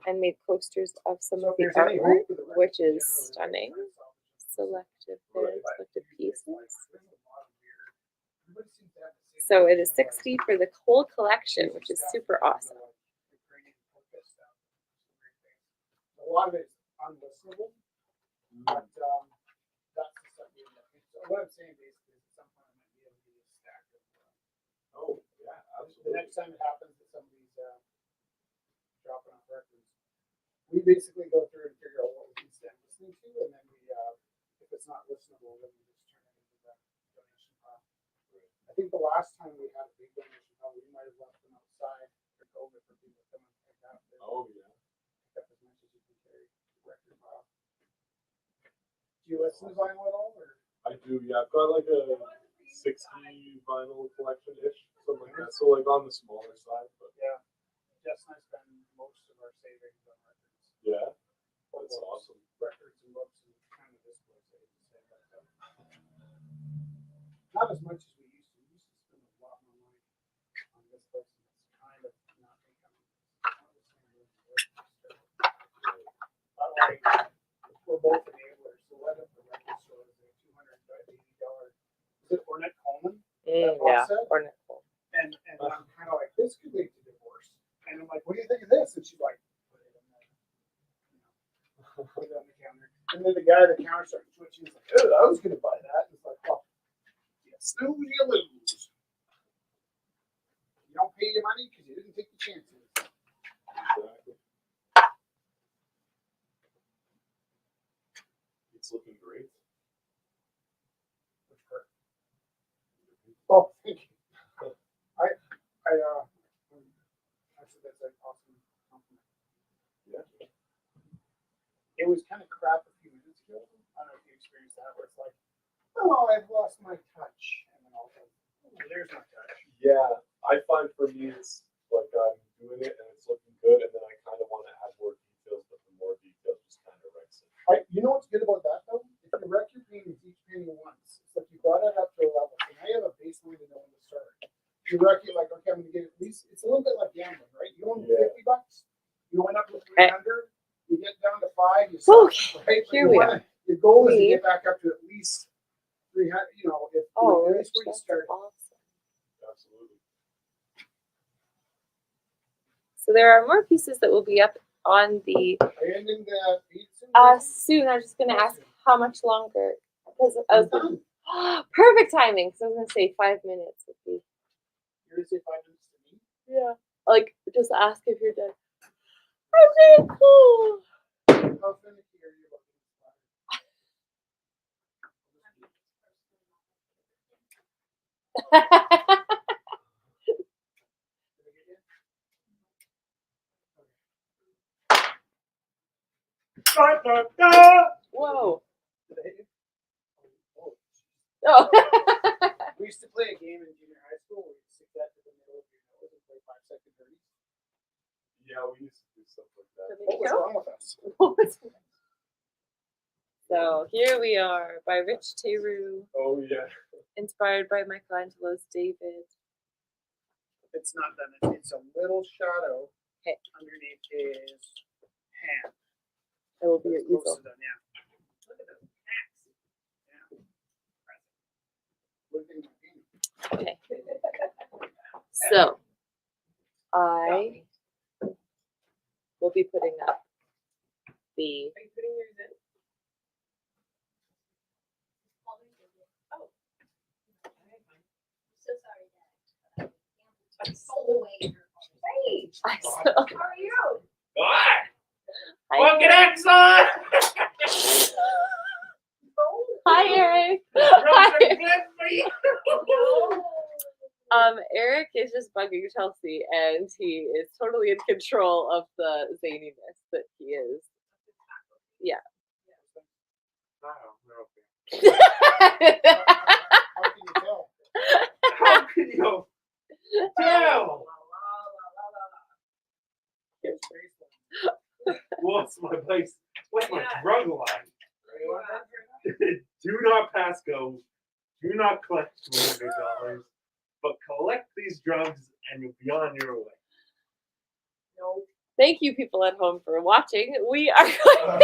and made posters of some of the artwork, which is stunning. Selected pieces. So it is $60 for the whole collection, which is super awesome. A lot of it is unlistenable, but that's the stuff. So what I'm saying basically is at some point I might be able to get a stack of. Oh, yeah, The absolutely. next time it happens that somebody's dropping off records, we basically go through and figure out what we can stand listening to, and then we, if it's not listenable, then we just turn it into the donation pile. I think the last time we had a big donation pile, we might have left them outside for COVID for people to come and pick up. Oh, yeah. Pick up as much as you can carry the record pile. Do you listen to vinyl at all, or? I do, yeah. I've got like a 60 vinyl collection-ish, something like that. So like on the smaller side, but Yeah. Jess and I spend most of our savings on records. yeah, that's awesome. Records and books and kind of displays. Not as much as we used to. We used to spend a lot more money on this book. It's kind of not becoming. We're both enablers. So what if the record store is a $280? Is it Ornette Coleman? Yeah, or Nicole. And I'm kind of like, this could lead to divorce. And I'm like, what do you think of this? And she's like, put it in the, put it on the counter. And then the guy at the counter started twitching. He's like, oh, I was going to buy that. And it's like, well, you snooze, you lose. You don't pay your money because you didn't take the chances. Exactly. It's looking great. Which part? Oh, thank you. Actually, that's an awesome compliment. Yeah. It was kind of crap a few minutes ago. I don't know if you experienced that, where it's like, oh, I've lost my touch. And then all of a sudden, oh, there's my touch. Yeah, I find for me it's like I'm doing it and it's looking good, and then I kind of want to add more details, but the more details just kind of wrecks it. You know what's good about that, though? If you wreck your paintings, each painting once, it's like you brought it up to a level. So now you have a baseline to know when to start. You wreck it like, okay, I'm going to get at least, it's a little bit like gambling, right? You own Yeah. $50, you went up to 300, you get down to 5, you stop, right? But here you we wanna- Your goal is to We- get back up to at least 300, you know, if Oh, at least where you that's started. awesome. Absolutely. So there are more pieces that will be up on the Are you ending the feed soon? soon. I was just gonna ask how much longer because I was done. perfect timing. So I was gonna say 5 minutes would be You're gonna say 5 minutes to me? yeah. Like just ask if you're done. Okay, cool. How finicky are you about this? Whoa. Did I hit you? Oh. Oh. We used to play a game in junior high school where you stick that to the middle of your nose and play 5-second dirty. Yeah, we used to do stuff like that. What was wrong with us? So here we are by Rich Teru, Oh yeah. inspired by Michelangelo's David. It's not done. It's a little shadow Okay. underneath his hand. That will be your It's close easel. to done, yeah. Look at those hacks. Yeah. Look at my painting. Okay. So I will be putting up the Are you putting yours in? So sorry, Dad. I'm so away. Hey, I how are you? Hi, Exxon! Hi, Eric. Hi. Eric is just bugging Chelsea, and he is totally in control of the zaniness that he is. Yeah. How can you tell? How can you tell? place. What's my drug line? Do not pass go. Do not collect $200, but collect these drugs and you'll be on your way. No. Thank you, people at home, for watching. We are going,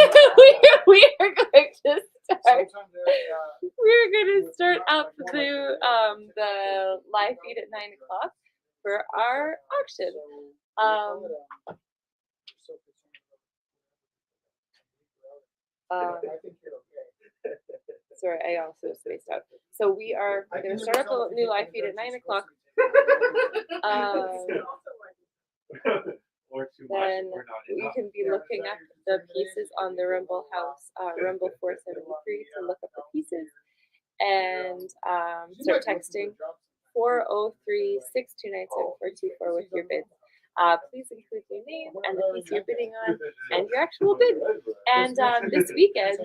we are going to start. We're going to start up the live feed at 9 o'clock for our auction. Sorry, I also spaced out. So we are going to start up the new live feed at 9 o'clock. Or too Then much, or not you enough. can be looking up the pieces on the Rumble House, Rumble 473 to look up the pieces, and start texting 403-629-7424 with your bids. Please include your name and the piece you're bidding on and your actual bid. And this weekend,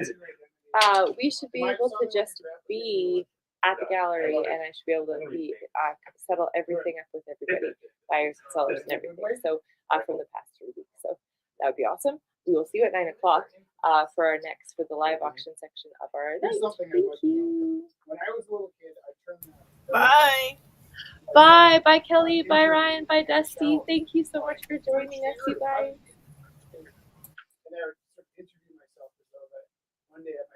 we should be able to just be at the gallery, and I should be able to be settle everything up with everybody, buyers and sellers and everything. So from the past 3 weeks, so that would be awesome. We will see you at 9 o'clock for the live auction section of our event. Thank you. When I was a little kid, I turned Bye. Bye, Kelly. Bye, Ryan. Bye, Dusty. Thank you so much for joining us, you guys. and I interviewed myself as though that one day I'd